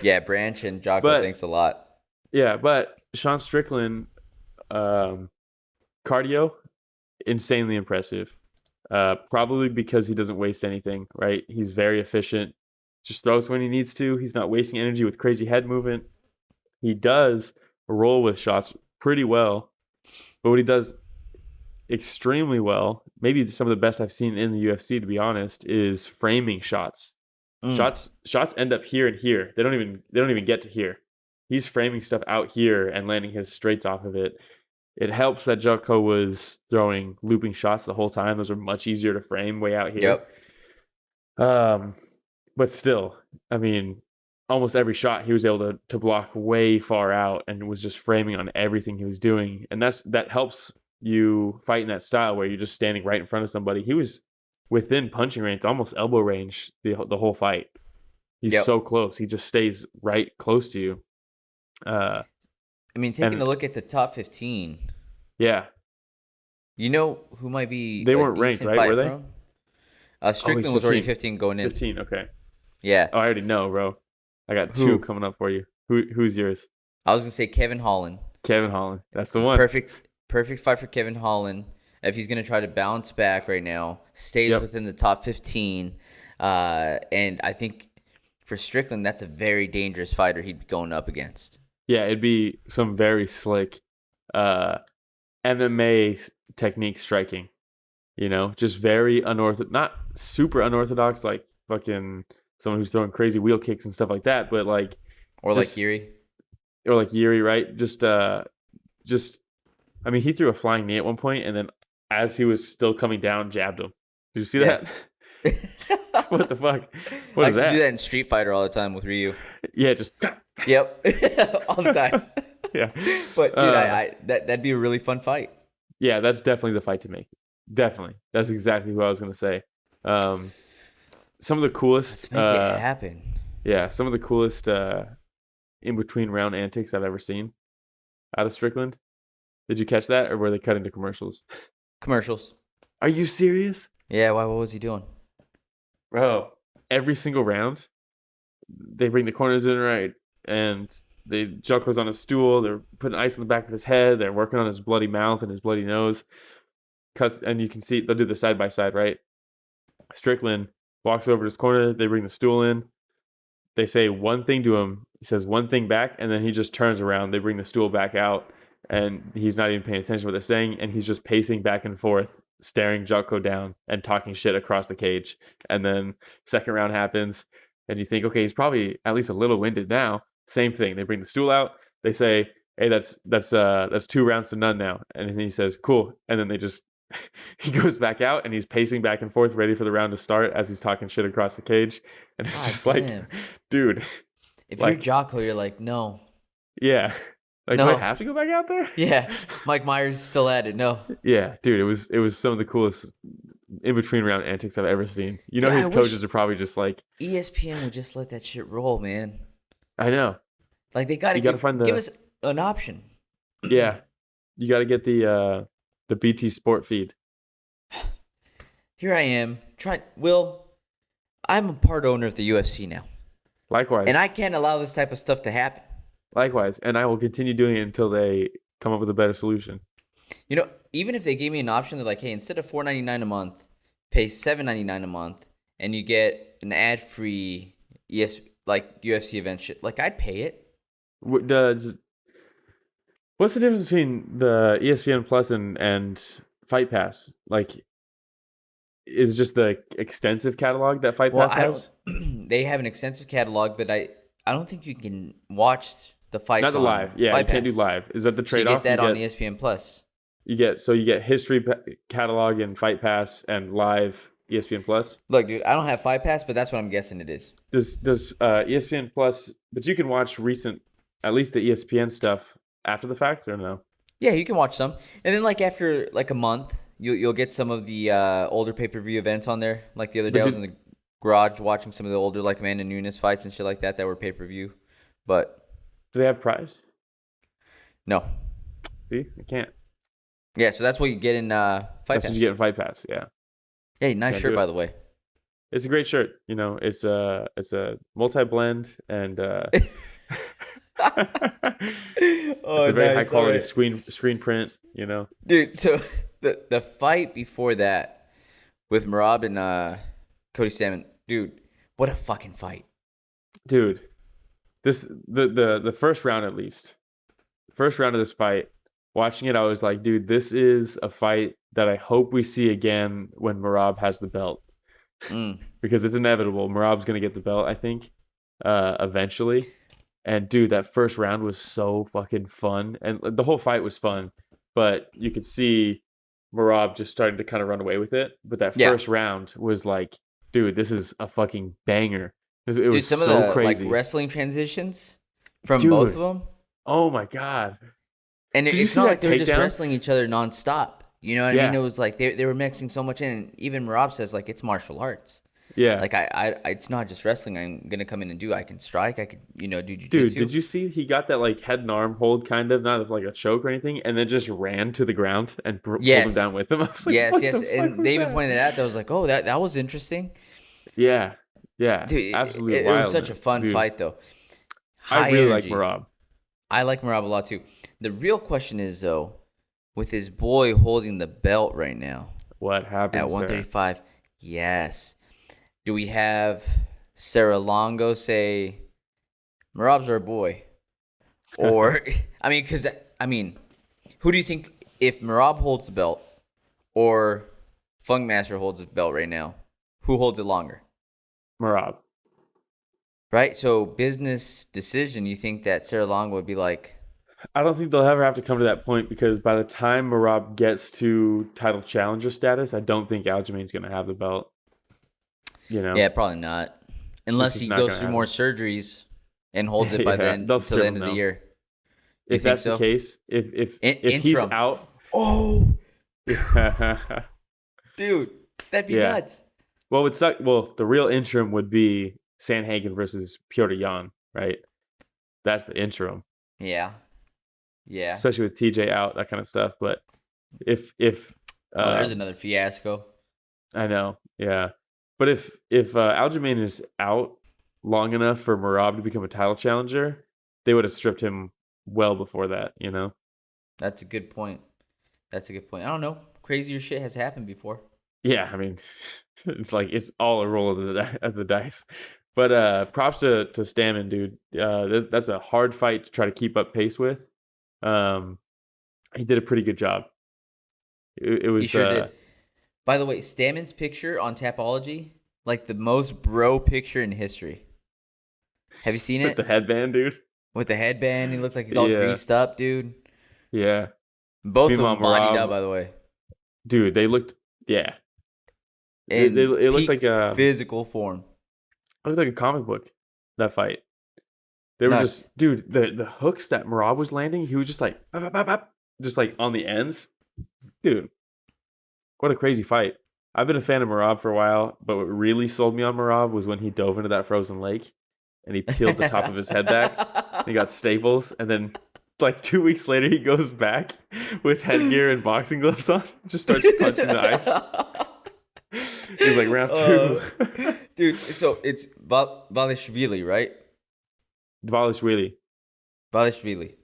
Yeah, Branch and Jotko, thanks a lot. Yeah, but Sean Strickland, cardio, insanely impressive. Probably because he doesn't waste anything, right? He's very efficient. Just throws when he needs to. He's not wasting energy with crazy head movement. He does roll with shots pretty well, but what he does extremely well, maybe some of the best I've seen in the UFC, to be honest, is framing shots. Shots end up here and here. They don't even get to here. He's framing stuff out here and landing his straights off of it. It helps that Jotko was throwing looping shots the whole time. Those are much easier to frame way out here. Yep. But still, I mean, almost every shot he was able to block way far out and was just framing on everything he was doing. And that helps you fight in that style where you're just standing right in front of somebody. He was within punching range, almost elbow range the whole fight. He's so close. He just stays right close to you. I mean, taking a look at the top 15. Yeah. You know who might be They weren't ranked, right? Were they? Strickland was already 15 going in. 15, okay. Yeah. Oh, I already know, bro. I got two coming up for you. Who's yours? I was going to say Kevin Holland. Kevin Holland. That's the one. Perfect fight for Kevin Holland. If he's going to try to bounce back right now, stays within the top 15. And I think for Strickland, that's a very dangerous fighter he'd be going up against. Yeah, it'd be some very slick MMA technique striking. You know, just very unorthodox, not super unorthodox, like fucking someone who's throwing crazy wheel kicks and stuff like that, but like, or like Jiri, right? Just, I mean, he threw a flying knee at one point, and then as he was still coming down, jabbed him. Did you see that? What the fuck? What is that? I used to do that in Street Fighter all the time with Ryu. Yeah, just. Yep, all the time. Yeah, but dude, that'd be a really fun fight. Yeah, that's definitely the fight to make. Definitely, that's exactly what I was gonna say. Some of the coolest. Let's make it happen. Yeah, some of the coolest in between round antics I've ever seen out of Strickland. Did you catch that, or were they cutting to commercials? Commercials. Are you serious? Yeah. Why? What was he doing? Bro, every single round, they bring the corners in right, and Jotko's on a stool. They're putting ice on the back of his head. They're working on his bloody mouth and his bloody nose. And you can see they'll do the side by side, right? Strickland walks over to his corner. They bring the stool in. They say one thing to him. He says one thing back, and then he just turns around. They bring the stool back out, and he's not even paying attention to what they're saying, and he's just pacing back and forth, staring Jotko down and talking shit across the cage. And then second round happens, and you think, okay, he's probably at least a little winded now. Same thing. They bring the stool out. They say, hey, that's 2 rounds to none now. And then he says, cool. And then he goes back out, and he's pacing back and forth, ready for the round to start as he's talking shit across the cage. And it's just like, dude. If you're Jotko, you're like, no. Yeah. Like, no. Do I have to go back out there? Yeah. Mike Myers is still at it. No. Yeah, dude, it was some of the coolest in between round antics I've ever seen. You know, his coaches are probably just like, ESPN would just let that shit roll, man. I know. Like, they gotta give us an option. Yeah. You gotta get the BT Sport feed. Here I am. I'm a part owner of the UFC now. Likewise. And I can't allow this type of stuff to happen. Likewise. And I will continue doing it until they come up with a better solution. You know, even if they gave me an option, they're like, hey, instead of $4.99 a month, pay $7.99 a month, and you get an ad-free UFC event shit. Like, I'd pay it. What's the difference between the ESPN Plus and Fight Pass? Like, is just the extensive catalog that Fight Pass has? They have an extensive catalog, but I don't think you can watch the fights. Not the live. Yeah, you can't do live. Is that the trade-off? So you get that on ESPN Plus. You get history catalog and Fight Pass and live ESPN Plus. Look, dude, I don't have Fight Pass, but that's what I'm guessing it is. Does ESPN Plus? But you can watch at least the ESPN stuff after the fact, or no? Yeah, you can watch some, and then after a month, you'll get some of the older pay-per-view events on there. Like the other day, I was in the garage watching some of the older Amanda Nunes fights and shit like that were pay-per-view. But do they have prize? No. See, I can't. Yeah, so that's what you get in Fight Pass. That's what you get in Fight Pass. Yeah. Hey, nice shirt, by the way. It's a great shirt. You know, it's a multi-blend, and It's a very high quality screen print, you know. Dude, so the fight before that with Merab and Cody Stamann, dude, what a fucking fight. Dude, the first round at least. First round of this fight, watching it, I was like, dude, this is a fight that I hope we see again when Merab has the belt. Because it's inevitable. Merab's going to get the belt, I think, eventually. And, dude, that first round was so fucking fun. And the whole fight was fun. But you could see Merab just starting to kind of run away with it. But that first round was like, dude, this is a fucking banger. It was some so of the crazy. Like, wrestling transitions from both of them. Oh, my God. And it's not like they were just wrestling each other nonstop. You know what I mean? It was like they were mixing so much in. Even Merab says, like, it's martial arts. Yeah. Like, I it's not just wrestling. I'm going to come in and do. I can strike. I could, do jiu-jitsu. Dude, did you see he got that, like, head and arm hold, kind of, not like a choke or anything, and then just ran to the ground and pulled him down with him? I was like, yes. And they even pointed that out. I was like, oh, that was interesting. Yeah. Dude, absolutely it was such a fun fight, though. I really like Merab. I like Merab a lot, too. The real question is, though, with his boy holding the belt right now. What happened at 135? There? Yes. Do we have Sarah Longo say, Merab's our boy? Or, who do you think, if Merab holds the belt or Funkmaster holds the belt right now, who holds it longer? Merab. Right? So, business decision, you think that Sarah Longo would be like, I don't think they'll ever have to come to that point because by the time Merab gets to title challenger status, I don't think Aljamain's going to have the belt. You know? Yeah, probably not. Unless he goes through more surgeries and holds it by the end until the end of the year. If that's the case, if he's out. Oh! Dude, that'd be nuts. Well, the real interim would be Sandhagen versus Piotr Jan, right? That's the interim. Yeah. Especially with TJ out, that kind of stuff. But if there's another fiasco. I know, yeah. But if Aljamain is out long enough for Merab to become a title challenger, they would have stripped him well before that, you know? That's a good point. I don't know. Crazier shit has happened before. Yeah, I mean, it's like it's all a roll of the dice. But props to Stamann, dude. That's a hard fight to try to keep up pace with. He did a pretty good job. It was. He sure did. By the way, Stamann's picture on Tapology, like the most bro picture in history. Have you seen it? With the headband, dude. With the headband, he looks like he's all greased up, dude. Yeah. Both of them bodied up, by the way. Dude, they looked. Yeah. It looked like a physical form. It looked like a comic book. That fight. They were just, dude. The hooks that Merab was landing, he was just like, just like on the ends, dude. What a crazy fight. I've been a fan of Merab for a while, but what really sold me on Merab was when he dove into that frozen lake and he peeled the top of his head back. And he got staples, and then like 2 weeks later, he goes back with headgear and boxing gloves on, just starts punching the ice. He's like round 2. Dude, so it's Dvalishvili, right? Dvalishvili,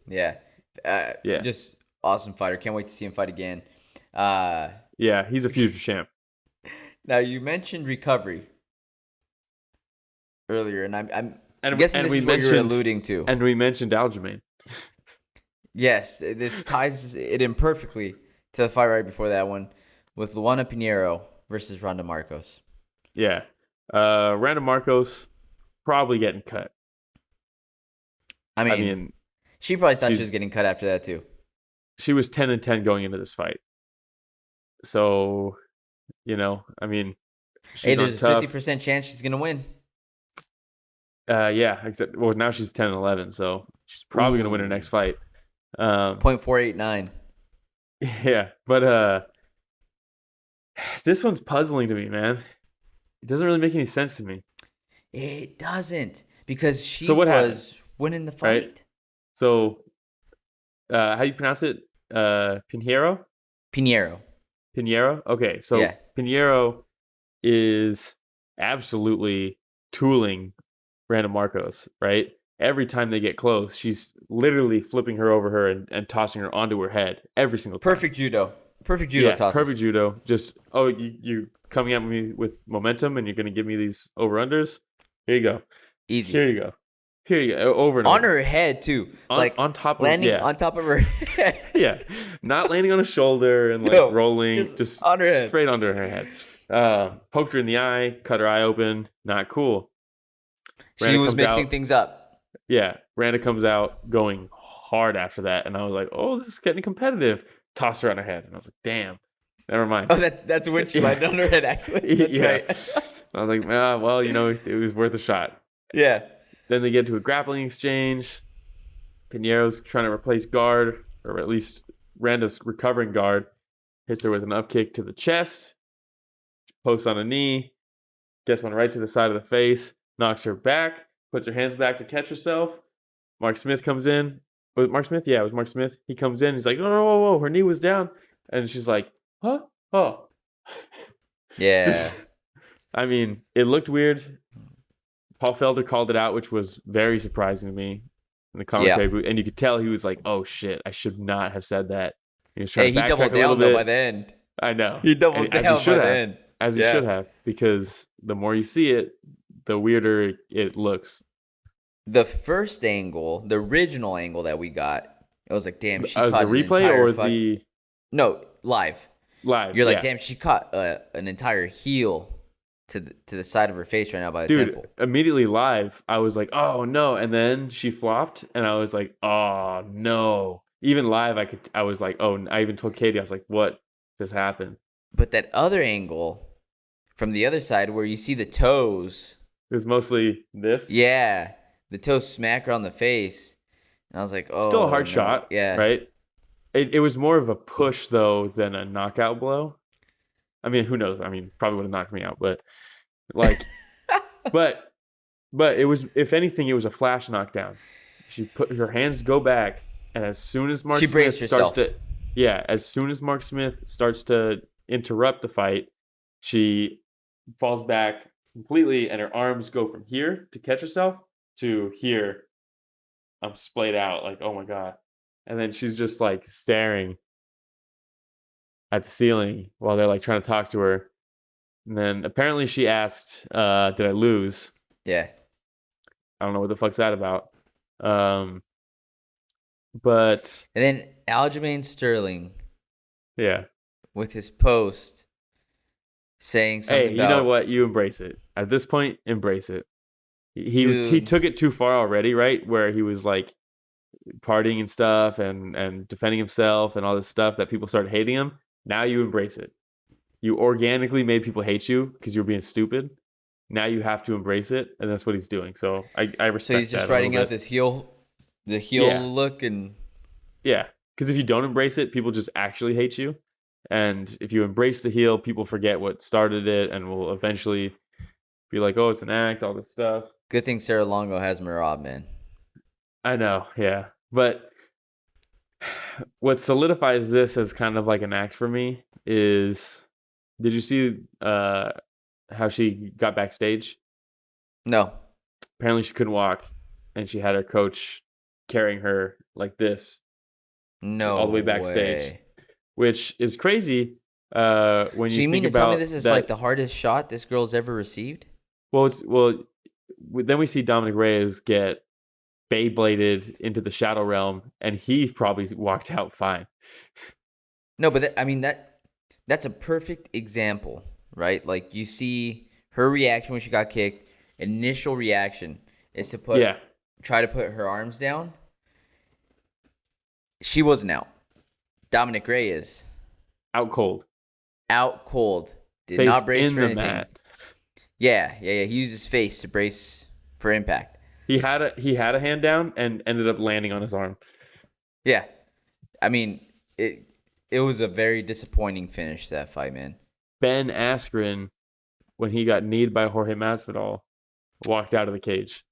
yeah. Yeah. Just awesome fighter. Can't wait to see him fight again. Yeah, he's a future champ. Now, you mentioned recovery earlier, and I'm guessing this is what you're alluding to. And we mentioned Aljamain. Yes, this ties it in perfectly to the fight right before that one with Luana Pinheiro versus Randa Markos. Yeah. Randa Markos probably getting cut. I mean, she probably thought she was getting cut after that too. She was 10-10 going into this fight. So, I mean, there's a 50% chance she's going to win. Yeah, well, now she's 10-11, so she's probably going to win her next fight. 0.489. Yeah, but this one's puzzling to me, man. It doesn't really make any sense to me. It doesn't, because she was winning the fight. Right? So, how do you pronounce it? Pinheiro? Pinheiro? Okay, so yeah. Pinheiro is absolutely tooling Randa Markos, right? every time they get close, she's literally flipping her over her and tossing her onto her head every single time. Perfect judo tosses. Perfect judo. Just, you're coming at me with momentum and you're going to give me these over-unders? Here you go. Easy. Here you go. Over and on over. her head too, on top of landing on top of her head. Yeah, not landing on a shoulder and rolling, just on her head, straight under her head. Poked her in the eye, cut her eye open. Not cool. She was mixing things up. Yeah, Randa comes out going hard after that, and I was like, "Oh, this is getting competitive." Tossed her on her head, and I was like, "Damn, never mind." Oh, that's when she landed on her head. Actually, that's right. I was like, "Well, it was worth a shot." Yeah. Then they get into a grappling exchange. Pinheiro's trying to replace guard, or at least Randa's recovering guard. Hits her with an up kick to the chest. Posts on a knee. Gets one right to the side of the face. Knocks her back. Puts her hands back to catch herself. Mark Smith comes in. Was it Mark Smith? Yeah, it was Mark Smith. He comes in. He's like, whoa. Her knee was down. And she's like, huh? Oh. Yeah. It looked weird. Paul Felder called it out, which was very surprising to me in the commentary booth. And you could tell he was like, oh, shit, I should not have said that. He was trying to backtrack he doubled down, though, by the end. I know. He doubled down by the end. As he should have, because the more you see it, the weirder it looks. The first angle, the original angle that we got, it was like, damn, she caught the replay or the... No, live. You're like, damn, she caught an entire heel to the side of her face right now by the temple. Immediately live, I was like, oh no, and then she flopped, and I was like, oh no. Even live, I was like, oh, I even told Katie, I was like, what just happened? But that other angle from the other side where you see the toes, it was mostly this. Yeah, the toes smack her on the face, and I was like, oh, still a hard shot, yeah, right? It was more of a push though than a knockout blow. I mean, who knows? I mean, probably would have knocked me out, but like, but it was, if anything, it was a flash knockdown. She put her hands go back, and as soon as Mark Smith starts to interrupt the fight, she falls back completely, and her arms go from here to catch herself to here. I'm splayed out, like, oh my god. And then she's just like staring at the ceiling while they're like trying to talk to her. And then apparently she asked, did I lose? Yeah. I don't know what the fuck's that about. But and then Aljamain Sterling, yeah, with his post saying something. Hey, you know what? You embrace it. At this point, embrace it. He took it too far already, right? Where he was like partying and stuff and defending himself and all this stuff that people started hating him. Now you embrace it. You organically made people hate you because you were being stupid. Now you have to embrace it, and that's what he's doing. So I respect that. So he's just writing out this heel look, and yeah, because if you don't embrace it, people just actually hate you, and if you embrace the heel, people forget what started it, and will eventually be like, "Oh, it's an act," all this stuff. Good thing Sarah Longo has Merab, man. I know, yeah, but what solidifies this as kind of like an act for me is, did you see how she got backstage? No. Apparently she couldn't walk, and she had her coach carrying her like this. No, all the way backstage, way. Which is crazy. When you so you mean think to about tell me this is like the hardest shot this girl's ever received? Well, then we see Dominick Reyes get Beybladed into the Shadow Realm, and he probably walked out fine. No, but that's a perfect example, right? Like, you see her reaction when she got kicked. Initial reaction is to try to put her arms down. She wasn't out. Dominick Reyes out cold. Did face not brace in for the anything. mat. Yeah. He used his face to brace for impact. He had a hand down and ended up landing on his arm. Yeah, I mean, it was a very disappointing finish to that fight, man. Ben Askren, when he got kneed by Jorge Masvidal, walked out of the cage.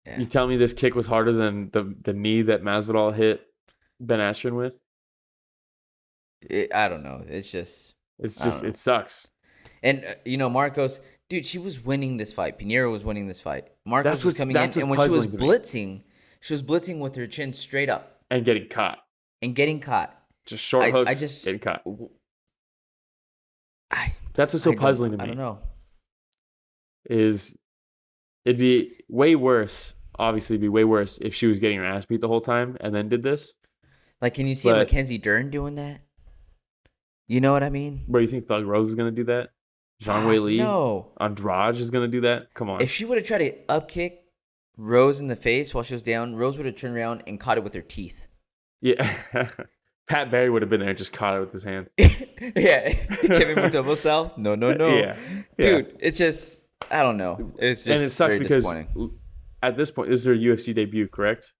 Yeah. You tell me this kick was harder than the knee that Masvidal hit Ben Askren with? I don't know. It sucks. And Markos, Dude, she was winning this fight. Pinheiro was winning this fight. Markos was coming in, that's and what's when puzzling to me. she was blitzing with her chin straight up And getting caught. and getting caught. Just short hooks, getting caught. That's what's so puzzling to me. I don't know. Is it'd be way worse, obviously it'd be way worse if she was getting her ass beat the whole time and then did this. Like, can you see Mackenzie Dern doing that? You know what I mean? Where you think Thug Rose is going to do that? Zhang Wei Li? No. Andrade is going to do that? Come on. If she would have tried to up kick Rose in the face while she was down, Rose would have turned around and caught it with her teeth. Yeah. Pat Barry would have been there and just caught it with his hand. Yeah. Kevin Mutombo style? No. Yeah. Dude, it's just, I don't know. It's just, and it sucks very because disappointing. at this point, this is her UFC debut, correct?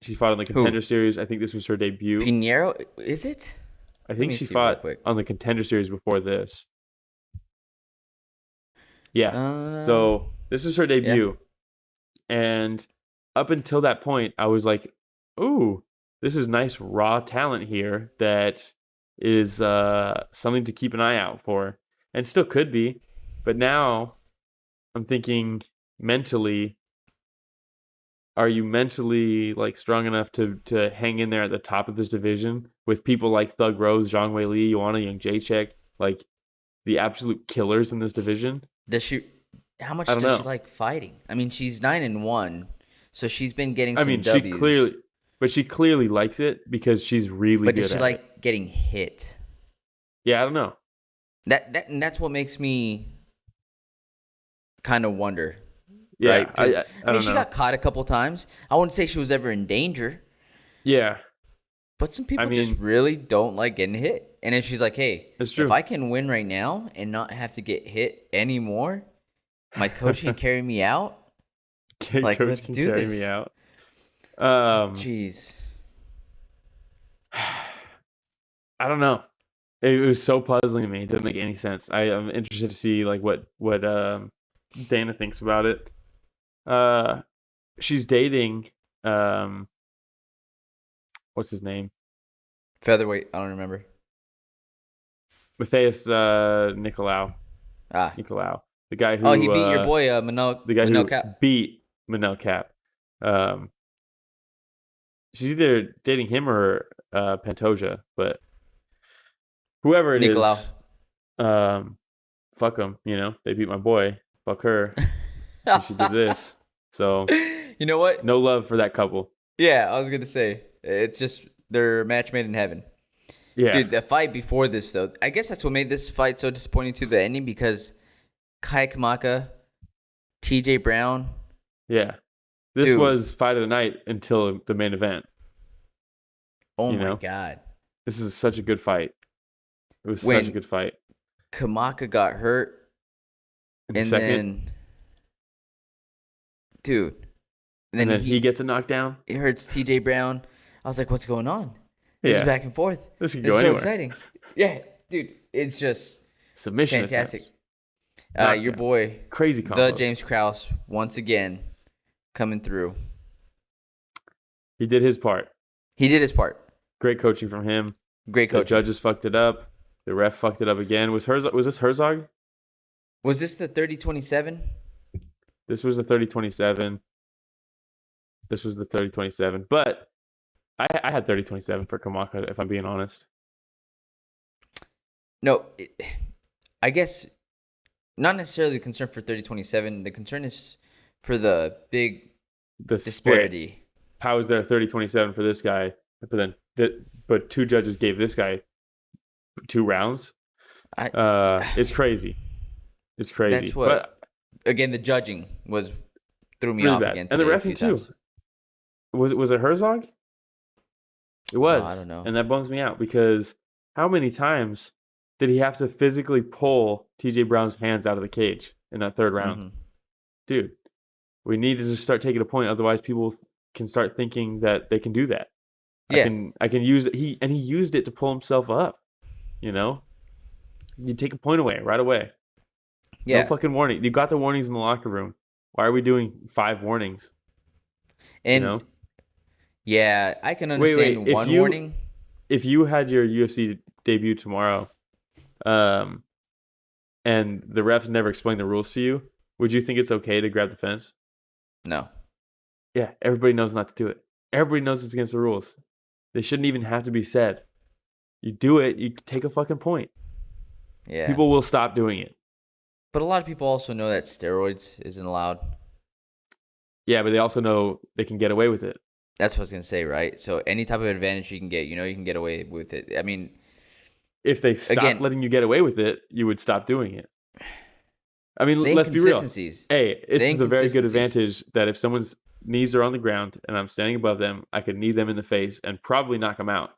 She fought on the Contender Series. I think this was her debut. Pinheiro, is it? I think she fought on the Contender Series before this. Yeah. So this is her debut. Yeah. And up until that point, I was like, ooh, this is nice raw talent here that is something to keep an eye out for. And still could be. But now I'm thinking mentally, are you mentally like strong enough to hang in there at the top of this division with people like Thug Rose, Zhang Wei Li, Joanna Young Jacek, like the absolute killers in this division? How much does she like fighting? I mean, she's 9-1, so she's been getting some W's. She clearly likes it because she's really good at it. But does she like getting hit? Yeah, I don't know. And that's what makes me kind of wonder. Yeah, right? I mean, she got caught a couple times. I wouldn't say she was ever in danger. Yeah. But some people just really don't like getting hit. And if she's like, hey, if I can win right now and not have to get hit anymore, my coach can carry me out. Let's do this. Carry me out. Jeez. I don't know. It was so puzzling to me. It doesn't make any sense. I'm interested to see like what Dana thinks about it. She's dating what's his name? Featherweight, I don't remember. Matheus Nicolau. Nicolau. The guy who he beat your boy Manel. The guy Manel who Cap. beat Manel Cap. She's either dating him or Pantoja, but whoever it Nicolau. Is, fuck them. You know, they beat my boy. Fuck her. She did this. So you know what? No love for that couple. Yeah, I was gonna say it's just they're match made in heaven. Yeah, dude. The fight before this, though, I guess that's what made this fight so disappointing to the ending because Kai Kamaka, TJ Brown. Yeah, this was fight of the night until the main event. Oh my god, this is such a good fight. It was such a good fight. Kamaka got hurt, and then, dude, and then he gets a knockdown. It hurts TJ Brown. I was like, what's going on? This is back and forth. This can go anywhere. So exciting. Yeah, dude, it's just submission fantastic. Your boy, crazy combos. The James Krause, once again coming through. He did his part. Great coaching from him. Great coaching. The judges fucked it up. The ref fucked it up again. Was this Herzog? Was this the 30-27? This was the 30-27. This was the 30-27. But I had 30-27 for Kamaka, if I'm being honest. No, I guess not necessarily the concern for 30-27. The concern is for the big disparity. Split. How is there 30-27 for this guy? But two judges gave this guy 2 rounds. It's crazy. It's crazy. That's what. Again, the judging threw me off again. And the reffing too. Was it Herzog? It was. I don't know. And that bums me out because how many times did he have to physically pull TJ Brown's hands out of the cage in that third round? Mm-hmm. Dude, we need to just start taking a point. Otherwise, people can start thinking that they can do that. Yeah. I can use it. He used it to pull himself up. You know, you take a point away right away. Yeah. No fucking warning. You got the warnings in the locker room. Why are we doing 5 warnings? And you know? Yeah, I can understand one warning. If you had your UFC debut tomorrow, and the refs never explain the rules to you, would you think it's okay to grab the fence? No. Yeah, everybody knows not to do it. Everybody knows it's against the rules. They shouldn't even have to be said. You do it, you take a fucking point. Yeah. People will stop doing it. But a lot of people also know that steroids isn't allowed. Yeah, but they also know they can get away with it. That's what I was going to say, right? So any type of advantage you can get, you can get away with it. I mean, if they stop letting you get away with it, you would stop doing it. I mean, let's be real. Hey, this is a very good advantage that if someone's knees are on the ground and I'm standing above them, I could knee them in the face and probably knock them out.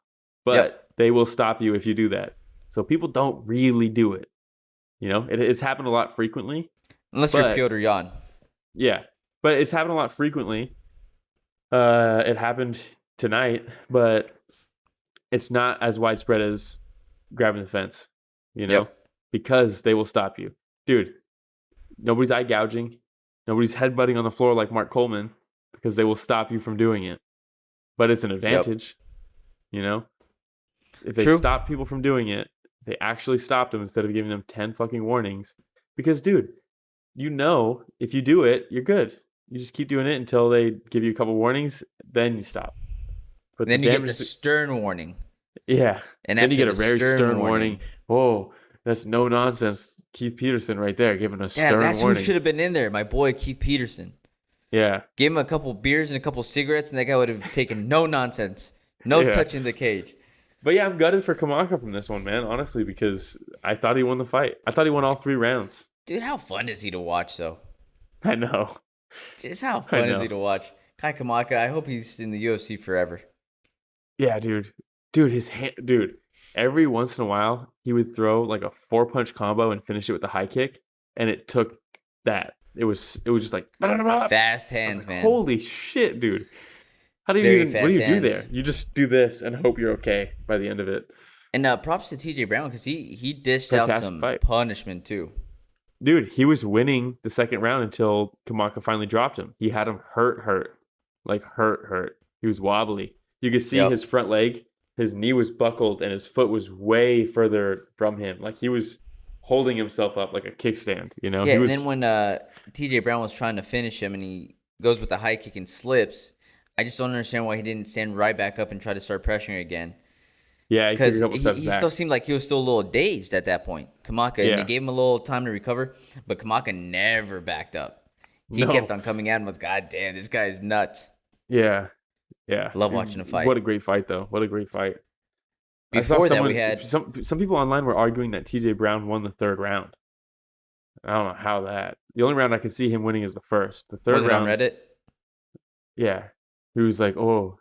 But they will stop you if you do that. So people don't really do it. It's happened a lot frequently. Unless you're Piotr Jan. Yeah, but it's happened a lot frequently. It happened tonight, but it's not as widespread as grabbing the fence, because they will stop you. Dude, nobody's eye gouging. Nobody's headbutting on the floor like Mark Coleman because they will stop you from doing it. But it's an advantage, If they stop people from doing it, they actually stopped them instead of giving them 10 fucking warnings. Because, dude, if you do it, you're good. You just keep doing it until they give you a couple warnings, then you stop. But then you get the stern warning. Yeah. And then you get a very stern warning. Oh, that's no nonsense. Keith Peterson right there giving a stern warning. Yeah, that's who should have been in there, my boy Keith Peterson. Yeah. Gave him a couple beers and a couple cigarettes, and that guy would have taken no nonsense. No touching the cage. But yeah, I'm gutted for Kamaka from this one, man, honestly, because I thought he won the fight. I thought he won all 3 rounds. Dude, how fun is he to watch, though? I know. Just how fun is he to watch? Kai Kamaka, I hope he's in the UFC forever. Yeah, dude. Dude, every once in a while, he would throw like a 4-punch combo and finish it with a high kick, and it took that. It was just like... Fast hands, like, man. Holy shit, dude. What do you do there? You just do this and hope you're okay by the end of it. And props to TJ Brown because he dished out some punishment too. Dude, he was winning the second round until Kamaka finally dropped him. He had him hurt. Like hurt. He was wobbly. You could see his front leg, his knee was buckled, and his foot was way further from him. Like he was holding himself up like a kickstand, Yeah, and then when TJ Brown was trying to finish him and he goes with the high kick and slips, I just don't understand why he didn't stand right back up and try to start pressuring again. Yeah, because he still seemed like he was still a little dazed at that point. Kamaka, and it gave him a little time to recover, but Kamaka never backed up. He kept on coming at him. Was God damn, this guy is nuts. Yeah. Love watching a fight. What a great fight, though. What a great fight. Before that, we had some people online were arguing that TJ Brown won the third round. I don't know how that. The only round I could see him winning is the first. The third round. Was it on Reddit? Yeah. He was like, oh,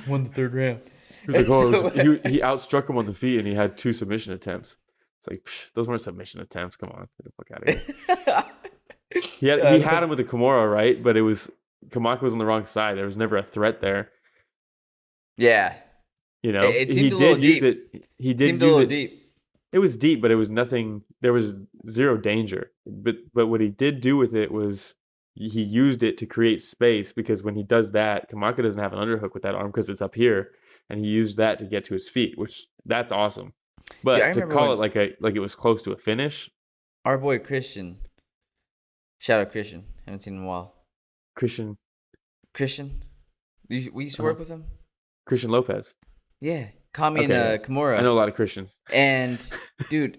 won the third round. He was like, he outstruck him on the feet and he had 2 submission attempts. It's like, those weren't submission attempts. Come on, get the fuck out of here. He had him with the Kimura, right? But Kamaka was on the wrong side. There was never a threat there. Yeah. It seemed a little deep. He did use it. Deep. It was deep, but it was nothing. There was zero danger. But what he did do with it was he used it to create space, because when he does that, Kamaka doesn't have an underhook with that arm because it's up here, and he used that to get to his feet, which that's awesome. But to call it like it was close to a finish. Our boy Christian. Shout out Christian. Haven't seen him in a while. Christian. We used to work with him. Christian Lopez. Yeah, caught me in a Kimura. I know a lot of Christians. And dude,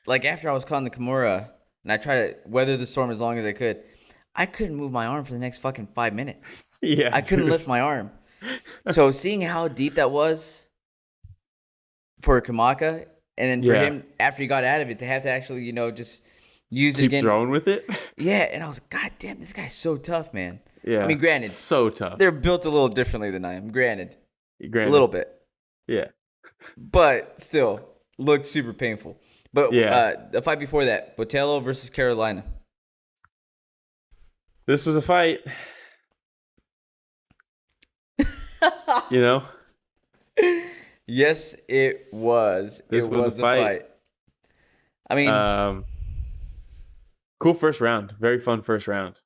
like after I was caught in the Kimura, and I tried to weather the storm as long as I could, I couldn't move my arm for the next fucking 5 minutes. Yeah, I couldn't lift my arm. So seeing how deep that was for Kamaka, and then for him after he got out of it to have to actually, just use it again. Keep throwing with it. Yeah, and I was like, God damn, this guy's so tough, man. Yeah. I mean, granted, so tough. They're built a little differently than I am. Granted. A little bit. Yeah. But still, looked super painful. But the fight before that, Botelho versus Carolina. This was a fight. Yes, it was. It was a fight. I mean, cool first round. Very fun first round.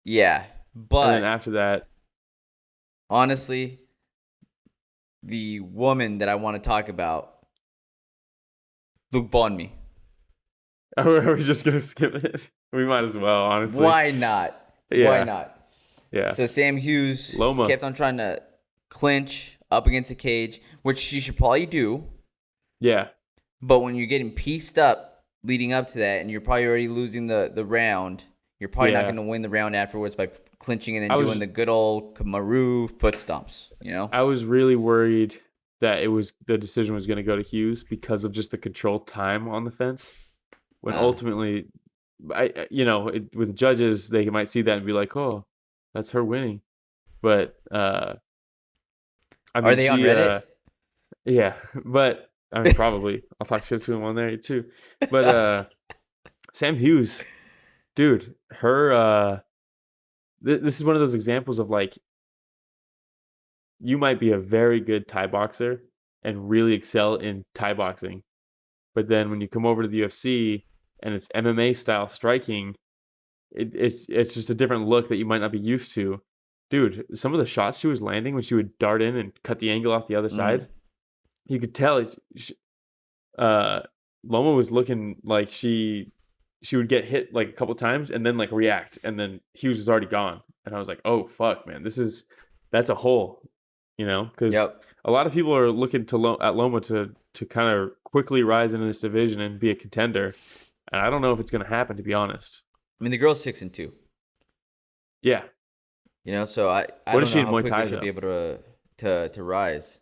Yeah, but and then after that, honestly, the woman that I want to talk about Lookboonmee. Are we just gonna skip it? We might as well, honestly. Why not? Yeah. Why not? Yeah. So Sam Hughes Loma. kept on trying to clinch up against the cage, which she should probably do. Yeah. But when you're getting pieced up leading up to that, and you're probably already losing the round, you're probably not going to win the round afterwards by clinching and then doing the good old Kamaru foot stomps. You know, I was really worried that the decision was going to go to Hughes because of just the controlled time on the fence. When ultimately, with judges, they might see that and be like, "Oh, that's her winning," but I mean, are they on Reddit? Yeah, but I mean, probably I'll talk shit to him on there too. But Sam Hughes, dude, her this is one of those examples of like, you might be a very good Thai boxer and really excel in Thai boxing, but then when you come over to the UFC and it's MMA style striking, it's just a different look that you might not be used to. Dude, some of the shots she was landing when she would dart in and cut the angle off the other side, you could tell Loma was looking like she would get hit like a couple times and then like react, and then Hughes was already gone. And I was like, oh fuck, man, that's a hole, because a lot of people are looking at Loma to kind of quickly rise into this division and be a contender. And I don't know if it's going to happen, to be honest. I mean, the girl's 6-2. Yeah. So I don't is she know in how Muay Thai, quickly she'll be able to rise.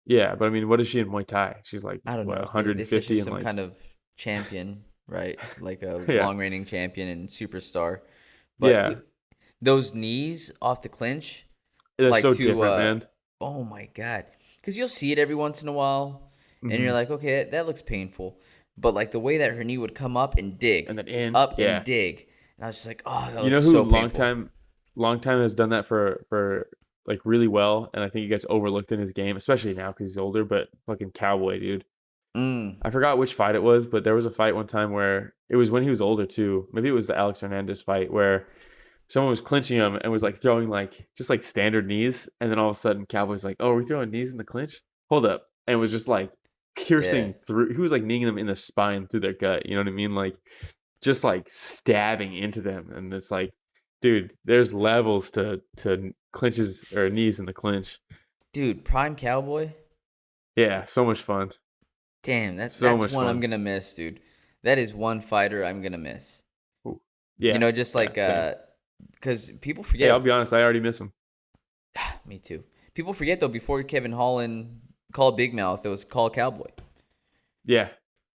Yeah, but I mean, what is she in Muay Thai? She's like, I don't know, 150 and some like kind of champion, right? Like a Yeah. long reigning champion and superstar. But dude, those knees off the clinch, They're like so different, man. Oh my god, because you'll see it every once in a while, and you're like, okay, that looks painful. But like the way that her knee would come up and dig, And then in, and dig, and I was just like, oh, that you know looks who so painful. long time has done that for like really well, and I think he gets overlooked in his game, especially now because he's older. But fucking Cowboy, dude. I forgot which fight it was, but there was a fight one time where it was when he was older too. Maybe it was the Alex Hernandez fight where someone was clinching him and was like throwing like just like standard knees, and then all of a sudden Cowboy's like, "Oh, are we throwing knees in the clinch? Hold up!" And it was just like piercing through. He was like kneeing them in the spine through their gut. You know what I mean? Like just like stabbing into them, and it's like, dude, there's levels to clinches or knees in the clinch. Dude, prime Cowboy. Yeah, so much fun. Damn, that's much one fun. I'm gonna miss, dude. That is one fighter I'm gonna miss. Ooh. Yeah, just like because people forget. Hey, I'll be honest, I already miss him. Me too. People forget though. Before Kevin Holland called Big Mouth, it was call Cowboy. Yeah.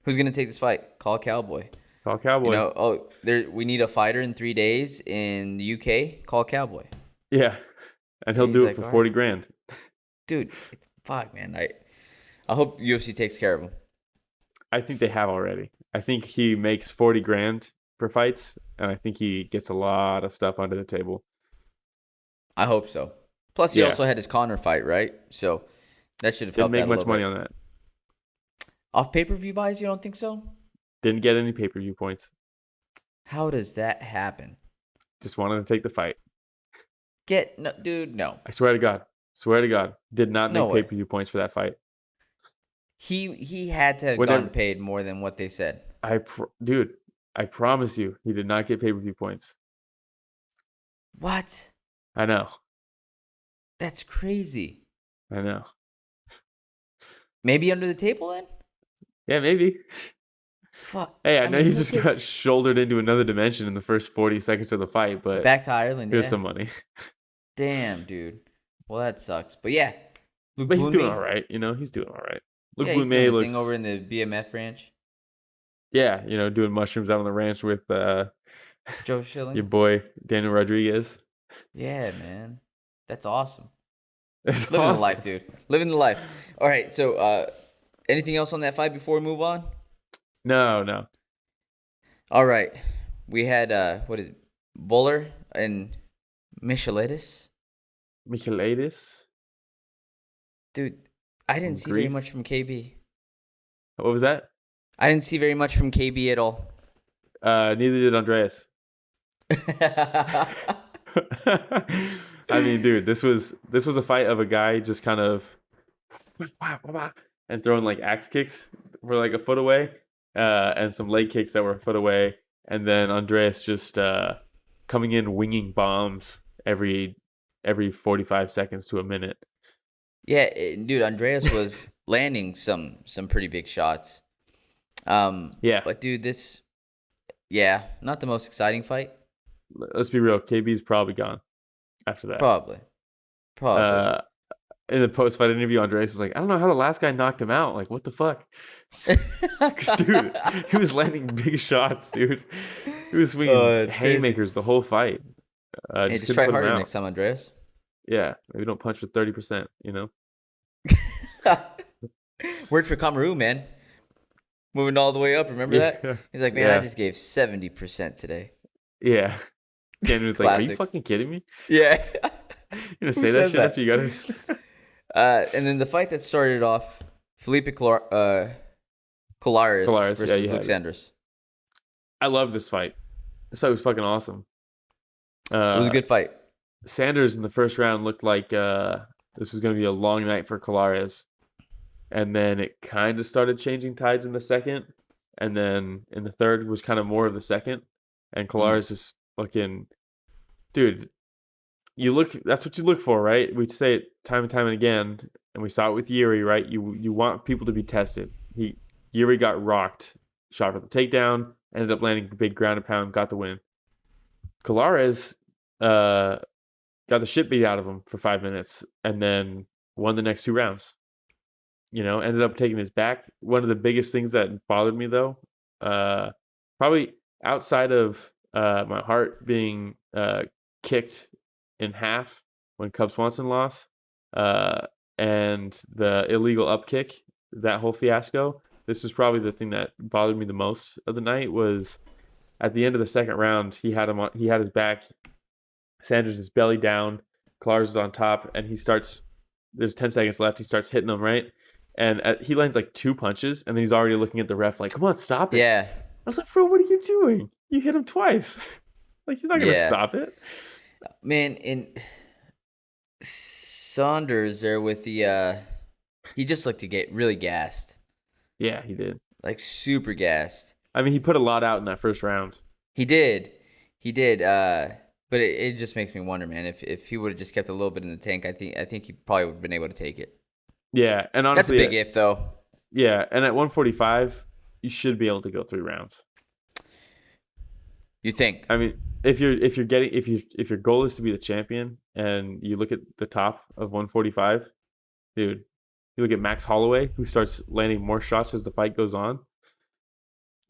Who's gonna take this fight? Call Cowboy. Call Cowboy. We need a fighter in 3 days in the UK. Call Cowboy. Yeah, and he'll do it for 40 grand. Dude, fuck, man. I hope UFC takes care of him. I think they have already. I think he makes 40 grand for fights, and I think he gets a lot of stuff under the table. I hope so. Plus, he also had his Conor fight, right? So that should have helped. Didn't make much money on that. Off pay-per-view buys, you don't think so? Didn't get any pay-per-view points. How does that happen? Just wanted to take the fight. No. I swear to God. Did not make pay-per-view points for that fight. He had to have gotten paid more than what they said. Dude, I promise you, he did not get pay-per-view points. What? I know. That's crazy. I know. Maybe under the table then? Yeah, maybe. Fuck. Hey, I know you just got shouldered into another dimension in the first 40 seconds of the fight, but back to Ireland. Here's some money. Damn, dude. Well, that sucks. But yeah, but he's doing all right. He's doing all right. Lookboonmee looks over in the BMF ranch. Yeah, doing mushrooms out on the ranch with Joe Schilling, your boy Daniel Rodriguez. Yeah, man, that's awesome. Living the life, dude. Living the life. All right, so anything else on that fight before we move on? No. All right, we had Bhullar and Michailidis. Dude, I didn't see very much from KB. What was that? I didn't see very much from KB at all. Neither did Andreas. I mean, dude, this was a fight of a guy just kind of and throwing like axe kicks for like a foot away, and some leg kicks that were a foot away, and then Andreas just coming in winging bombs every 45 seconds to a minute. Yeah, dude, Andreas was landing some pretty big shots. Yeah. But dude, not the most exciting fight. Let's be real, KB's probably gone after that. Probably. In the post-fight interview, Andreas was like, I don't know how the last guy knocked him out. Like, what the fuck? 'Cause, dude, he was landing big shots, dude. He was swinging haymakers the whole fight. Just try harder next time, Andreas. Yeah, maybe don't punch with 30%, you know? Word for Kamaru, man. Moving all the way up, remember that? He's like, man, I just gave 70% today. Yeah. Dan was like, are you fucking kidding me? Yeah. You gonna say that shit after you got it? And then the fight that started off, Felipe Colares versus Luke Sanders. I love this fight. This fight was fucking awesome. It was a good fight. Sanders in the first round looked like this was going to be a long night for Colares. And then it kind of started changing tides in the second. And then in the third was kind of more of the second. And Colares just looking, dude, that's what you look for, right? We say it time and time and again, and we saw it with Jiri, right? You want people to be tested. Jiri got rocked, shot for the takedown, ended up landing a big ground and pound, got the win. Colares got the shit beat out of him for 5 minutes, and then won the next 2 rounds. You know, ended up taking his back. One of the biggest things that bothered me, though, probably outside of my heart being kicked in half when Cub Swanson lost, and the illegal up kick, that whole fiasco, this was probably the thing that bothered me the most of the night. Was at the end of the second round, he had his back, Sanders is belly down, Colares is on top, and there's 10 seconds left, he starts hitting him, right? And he lands like 2 punches, and then he's already looking at the ref like, come on, stop it. Yeah. I was like, bro, what are you doing? You hit him twice. Like, he's not going to stop it. Man, in Saunders there with the he just looked to get really gassed. Yeah, he did. Like super gassed. I mean, he put a lot out in that first round. He did. But it just makes me wonder, man, if he would have just kept a little bit in the tank, I think he probably would have been able to take it. Yeah, and honestly, that's a big if though. Yeah, and at 145, you should be able to go 3 rounds. You think? I mean, if your goal is to be the champion, and you look at the top of 145, dude, you look at Max Holloway, who starts landing more shots as the fight goes on.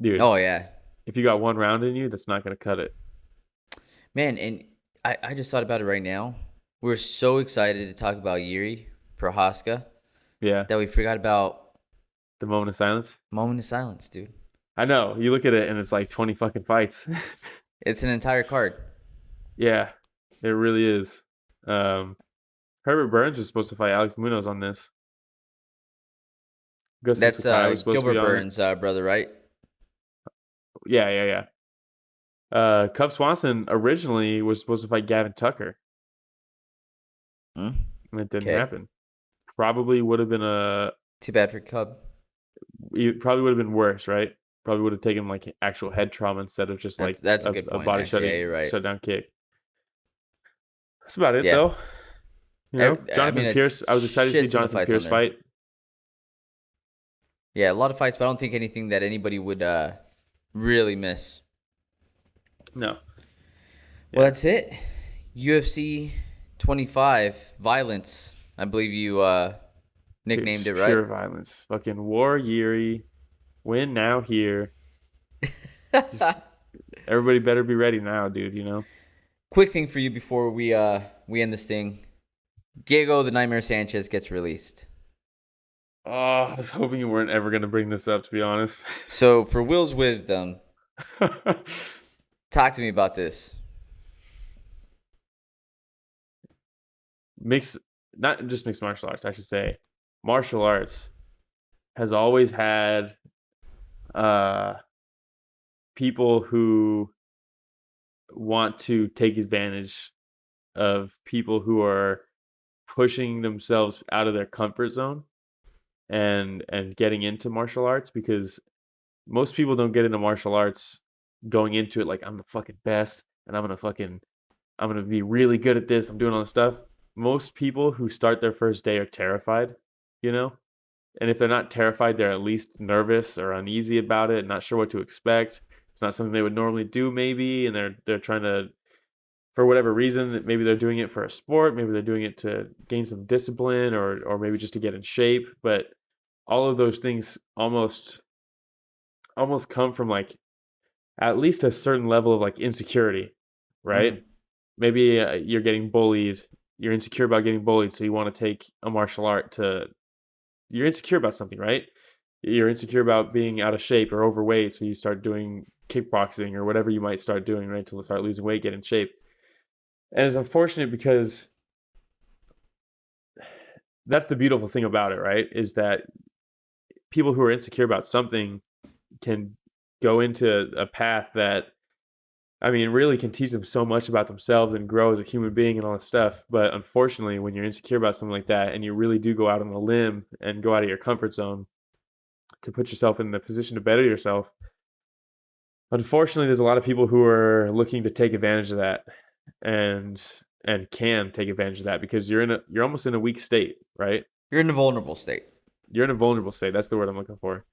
Dude. Oh yeah. If you got 1 round in you, that's not going to cut it. Man, and I just thought about it right now. We're so excited to talk about Jiri Procházka. Yeah. That we forgot about the moment of silence. Moment of silence, dude. I know. You look at it and it's like 20 fucking fights. It's an entire card. Yeah, it really is. Herbert Burns was supposed to fight Alex Munoz on this. That's Gilbert Burns' brother, right? Yeah. Cub Swanson originally was supposed to fight Gavin Tucker. And it didn't happen. Probably would have been too bad for Cub. It probably would have been worse, right? Probably would have taken like actual head trauma instead of just like that's a good point, body shutdown kick. That's about it, though. You know, Jonathan Pierce. I was excited to see Jonathan Pierce fight. Yeah, a lot of fights, but I don't think anything that anybody would really miss. No. Well, that's it. UFC 25, Violence. I believe you nicknamed it, right? Pure violence. Fucking war, Jiri. Win now here. Everybody better be ready now, dude, you know? Quick thing for you before we end this thing. Diego the Nightmare Sanchez gets released. Oh, I was hoping you weren't ever going to bring this up, to be honest. So, for Will's wisdom, talk to me about this. Not just mixed martial arts, I should say. Martial arts has always had people who want to take advantage of people who are pushing themselves out of their comfort zone and getting into martial arts, because most people don't get into martial arts going into it like I'm the fucking best and I'm gonna be really good at this. I'm doing all this stuff. Most people who start their first day are terrified, you know? And if they're not terrified, they're at least nervous or uneasy about it, not sure what to expect. It's not something they would normally do, maybe, and they're trying to, for whatever reason, maybe they're doing it for a sport, maybe they're doing it to gain some discipline, or maybe just to get in shape. But all of those things almost come from like at least a certain level of like insecurity, right? Maybe you're getting bullied, you're insecure about getting bullied, so you want to take a martial art to. You're insecure about something, right? You're insecure about being out of shape or overweight, so you start doing kickboxing or whatever you might start doing, right, to start losing weight, get in shape. And it's unfortunate because that's the beautiful thing about it, right? Is that people who are insecure about something can go into a path that, I mean, really can teach them so much about themselves and grow as a human being and all this stuff. But unfortunately, when you're insecure about something like that and you really do go out on a limb and go out of your comfort zone to put yourself in the position to better yourself, unfortunately, there's a lot of people who are looking to take advantage of that and can take advantage of that because you're almost in a weak state, right? You're in a vulnerable state. You're in a vulnerable state. That's the word I'm looking for.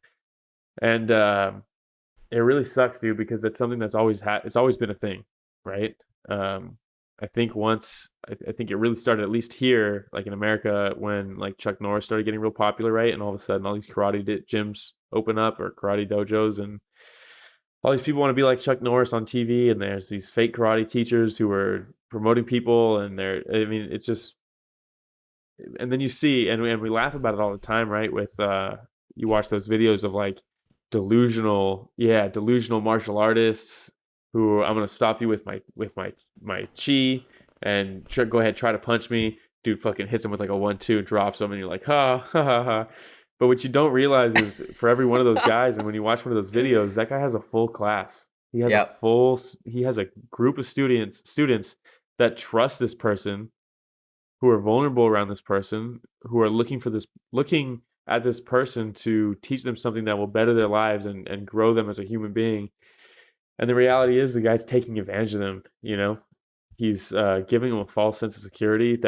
And it really sucks, dude, because that's something that's it's always been a thing, right? I think I think it really started, at least here, like in America, when like Chuck Norris started getting real popular, right? And all of a sudden, all these karate gyms open up, or karate dojos, and all these people want to be like Chuck Norris on TV. And there's these fake karate teachers who are promoting people, and it's just, and then you see, and we laugh about it all the time, right? With you watch those videos of like delusional martial artists who, I'm gonna stop you with my chi, and go ahead, try to punch me. Dude fucking hits him with like a 1-2, drops him, and you're like, ha ha ha ha. But what you don't realize is, for every one of those guys, and when you watch one of those videos, that guy has a full class. He has a group of students that trust this person, who are vulnerable around this person, who are looking at this person to teach them something that will better their lives and grow them as a human being. And the reality is, the guy's taking advantage of them. You know, he's giving them a false sense of security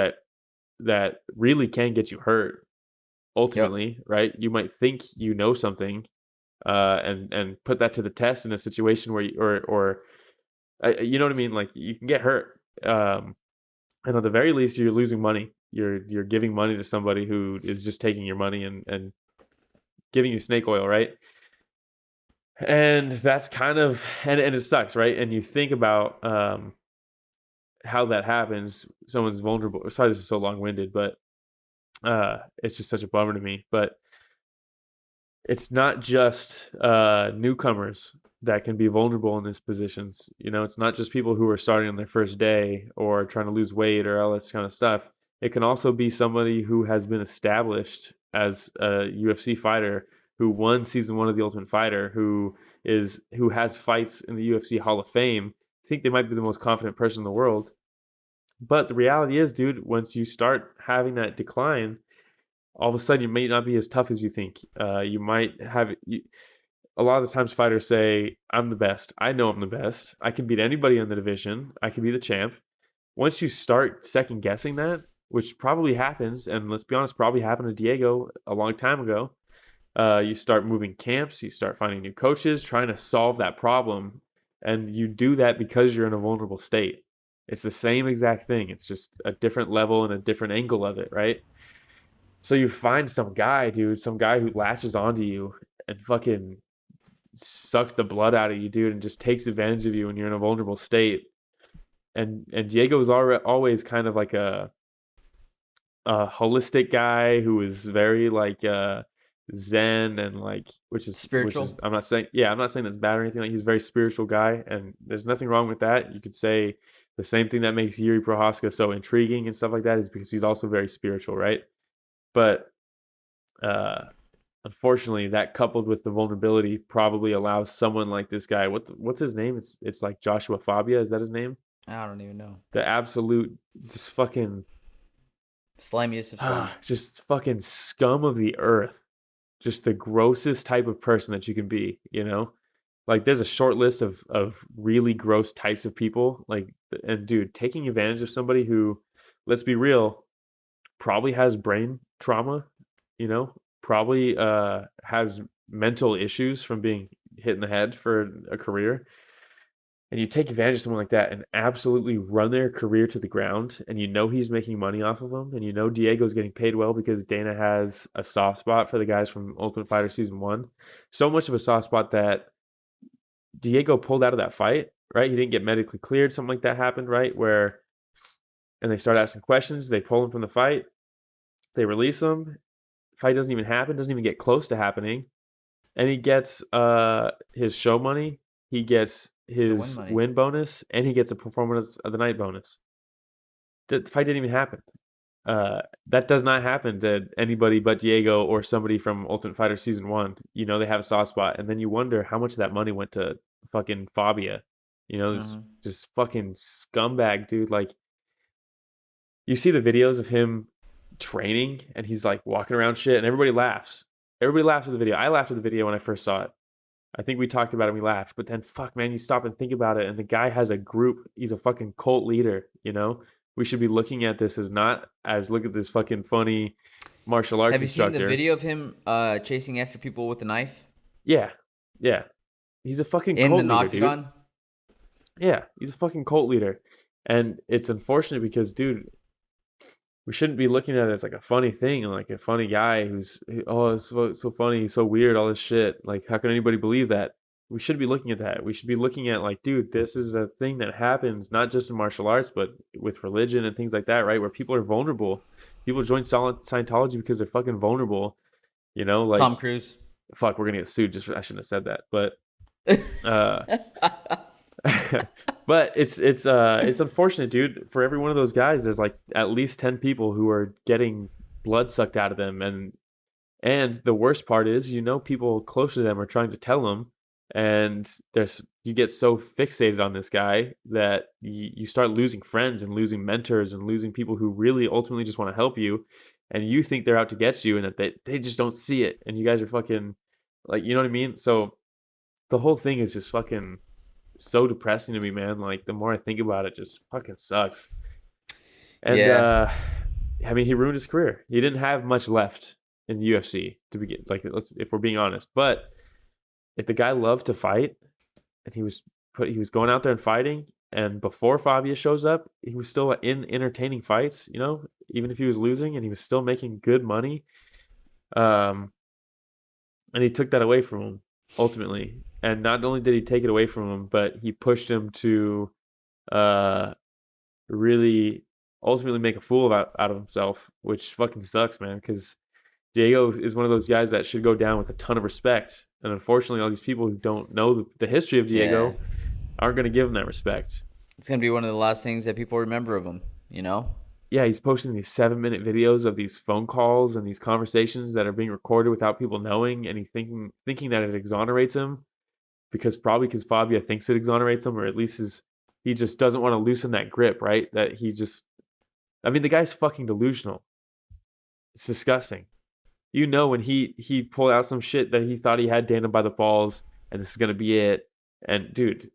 that really can get you hurt. Ultimately, right? You might think you know something, and put that to the test in a situation where you know what I mean? Like, you can get hurt. And at the very least, you're losing money. You're giving money to somebody who is just taking your money and giving you snake oil, right? And that's kind of, and it sucks, right? And you think about how that happens. Someone's vulnerable. Sorry, this is so long-winded, but it's just such a bummer to me. But it's not just newcomers that can be vulnerable in these positions. You know, it's not just people who are starting on their first day or trying to lose weight or all this kind of stuff. It can also be somebody who has been established as a UFC fighter, who won season 1 of The Ultimate Fighter, who has fights in the UFC Hall of Fame. I think they might be the most confident person in the world. But the reality is, dude, once you start having that decline, all of a sudden you may not be as tough as you think. You might have a lot of the times fighters say, I'm the best. I know I'm the best. I can beat anybody in the division. I can be the champ. Once you start second guessing that, which probably happens, and let's be honest, probably happened to Diego a long time ago, you start moving camps, you start finding new coaches, trying to solve that problem. And you do that because you're in a vulnerable state. It's the same exact thing. It's just a different level and a different angle of it, right? So you find some guy who latches onto you and fucking sucks the blood out of you, dude, and just takes advantage of you when you're in a vulnerable state. And Diego was always kind of like a holistic guy who is very like Zen and like, which is spiritual. I'm not saying that's bad or anything. Like, he's a very spiritual guy, and there's nothing wrong with that. You could say the same thing that makes Jiri Procházka so intriguing and stuff like that is because he's also very spiritual, right? But unfortunately, that coupled with the vulnerability probably allows someone like this guy. What's his name? It's like Joshua Fabia. Is that his name? I don't even know. The absolute just fucking slimiest of slime. Just fucking scum of the earth. just the grossest type of person that you can be, you know? Like, there's a short list of really gross types of people. Like, and dude, taking advantage of somebody who, let's be real, probably has brain trauma, you know, probably has mental issues from being hit in the head for a career. And you take advantage of someone like that and absolutely run their career to the ground, and you know he's making money off of them, and you know Diego's getting paid well because Dana has a soft spot for the guys from Ultimate Fighter Season 1. So much of a soft spot that Diego pulled out of that fight, right? He didn't get medically cleared. Something like that happened, right? And they start asking questions. They pull him from the fight. They release him. Fight doesn't even happen, doesn't even get close to happening. And he gets his show money. He gets his win bonus, and he gets a performance of the night bonus. The fight didn't even happen. That does not happen to anybody but Diego or somebody from Ultimate Fighter Season 1. You know, they have a soft spot, and then you wonder how much of that money went to fucking Fabia. You know, this just fucking scumbag, dude. Like, you see the videos of him training, and he's like walking around shit, and everybody laughs. Everybody laughs at the video. I laughed at the video when I first saw it. I think we talked about it and we laughed, but then fuck, man, you stop and think about it, and the guy has a group. He's a fucking cult leader, you know? We should be looking at this as not as look at this fucking funny martial arts instructor. Have you seen the video of him chasing after people with a knife? Yeah. Yeah. He's a fucking cult leader, in the octagon? dude. Yeah, he's a fucking cult leader. And it's unfortunate because, dude, we shouldn't be looking at it as like a funny thing and like a funny guy it's so funny, he's so weird, all this shit. Like, how can anybody believe that? We should be looking at that. We should be looking at like, dude, this is a thing that happens not just in martial arts, but with religion and things like that, right? Where people are vulnerable. People join Scientology because they're fucking vulnerable. You know, like Tom Cruise. Fuck, we're gonna get sued. I shouldn't have said that, but but it's unfortunate, dude. For every one of those guys, there's like at least 10 people who are getting blood sucked out of them, and the worst part is, you know, people close to them are trying to tell them, and you get so fixated on this guy that you start losing friends and losing mentors and losing people who really ultimately just want to help you, and you think they're out to get you, and that they just don't see it, and you guys are fucking like, you know what I mean? So the whole thing is just fucking so depressing to me, man. Like, the more I think about it, just fucking sucks. And I mean, he ruined his career. He didn't have much left in the UFC to begin. Like, if we're being honest, but if the guy loved to fight and he was going out there and fighting, and before Fabia shows up, he was still in entertaining fights, you know, even if he was losing, and he was still making good money. And he took that away from him ultimately. And not only did he take it away from him, but he pushed him to really ultimately make a fool out of himself, which fucking sucks, man, because Diego is one of those guys that should go down with a ton of respect. And unfortunately, all these people who don't know the history of Diego aren't going to give him that respect. It's going to be one of the last things that people remember of him, you know? Yeah, he's posting these 7-minute videos of these phone calls and these conversations that are being recorded without people knowing, and he's thinking that it exonerates him because Fabia thinks it exonerates him, or at least he just doesn't want to loosen that grip, right? That I mean, the guy's fucking delusional. It's disgusting. You know, when he pulled out some shit that he thought he had Dana by the balls and this is going to be it. And dude,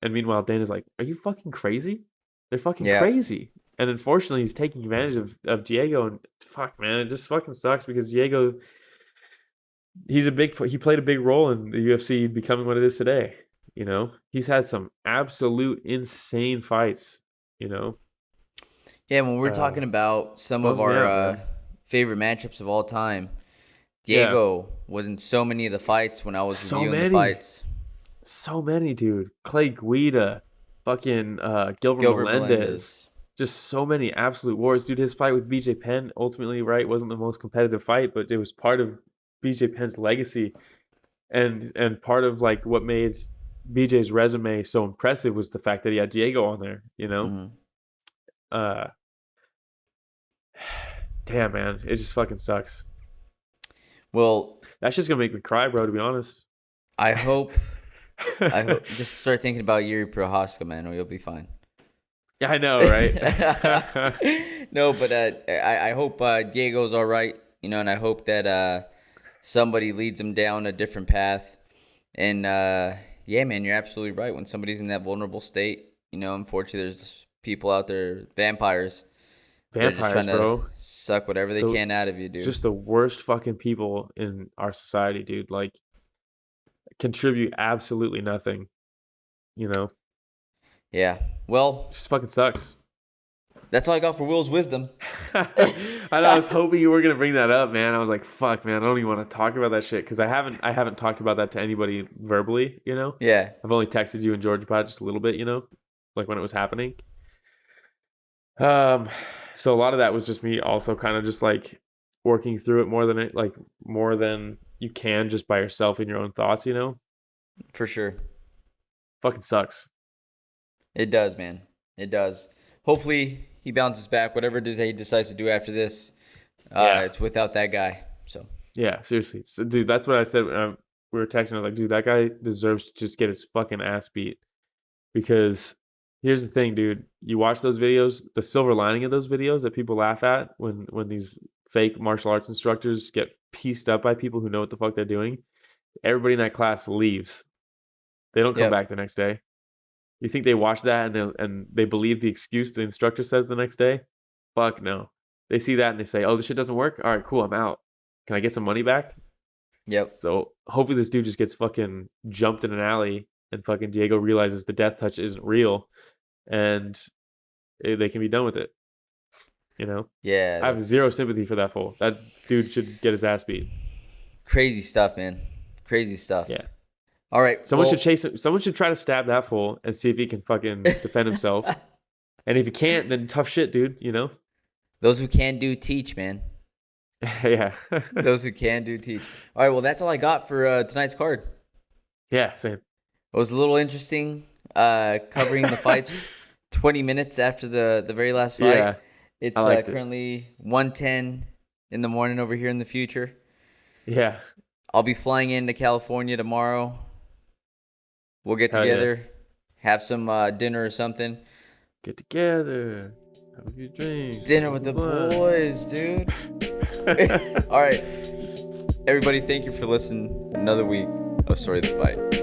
and meanwhile, Dana's like, are you fucking crazy? They're fucking crazy. And unfortunately, he's taking advantage of Diego, and fuck, man, it just fucking sucks because Diego, he played a big role in the UFC becoming what it is today. You know, he's had some absolute insane fights, you know? Yeah, when we're talking about some of our favorite matchups of all time, Diego was in so many of the fights when I was reviewing the fights. So many, dude. Clay Guida, fucking Gilbert Melendez. Just so many absolute wars. Dude, his fight with BJ Penn ultimately, right, wasn't the most competitive fight, but it was part of BJ Penn's legacy. And part of like what made BJ's resume so impressive was the fact that he had Diego on there, you know? Mm-hmm. Damn, man, it just fucking sucks. Well, that's just gonna make me cry, bro, to be honest. I hope just start thinking about Jiri Procházka, man, or you'll be fine. Yeah, I know, right? No, but I hope Diego's all right, you know, and I hope that somebody leads them down a different path. And yeah, man, you're absolutely right. When somebody's in that vulnerable state, unfortunately, there's people out there, vampires. They're just trying bro. to suck whatever they can out of you, dude. Just the worst fucking people in our society, dude. Like, contribute absolutely nothing. Yeah. Well, just fucking sucks. That's all I got for Will's wisdom. I was hoping you were gonna bring that up, man. I was like, fuck, man, I don't even want to talk about that shit because I haven't talked about that to anybody verbally, Yeah. I've only texted you and George about it just a little bit, like when it was happening. So a lot of that was just me also kind of just like working through it more than you can just by yourself in your own thoughts, For sure. Fucking sucks. It does, man. It does. Hopefully he bounces back. Whatever it is that he decides to do after this, it's without that guy. So yeah, seriously, dude. That's what I said when we were texting. I was like, dude, that guy deserves to just get his fucking ass beat. Because here's the thing, dude. You watch those videos. The silver lining of those videos that people laugh at when these fake martial arts instructors get pieced up by people who know what the fuck they're doing. Everybody in that class leaves. They don't come back the next day. You think they watch that and they believe the excuse the instructor says the next day? Fuck no. They see that and they say, oh, this shit doesn't work? All right, cool, I'm out. Can I get some money back? Yep. So hopefully this dude just gets fucking jumped in an alley and fucking Diego realizes the death touch isn't real and they can be done with it. Yeah. I have zero sympathy for that fool. That dude should get his ass beat. Crazy stuff, man. Crazy stuff. Yeah. All right. Someone should chase him. Someone should try to stab that fool and see if he can fucking defend himself. And if he can't, then tough shit, dude. Those who can do teach, man. Yeah. Those who can do teach. All right. Well, that's all I got for tonight's card. Yeah, same. It was a little interesting covering the fights 20 minutes after the very last fight. Yeah, it's currently 1:10 in the morning over here in the future. Yeah. I'll be flying into California tomorrow. We'll get together, have some dinner or something. Get together, have a few drinks. Dinner with the boys, dude. All right. Everybody, thank you for listening. Another week of Story of the Fight.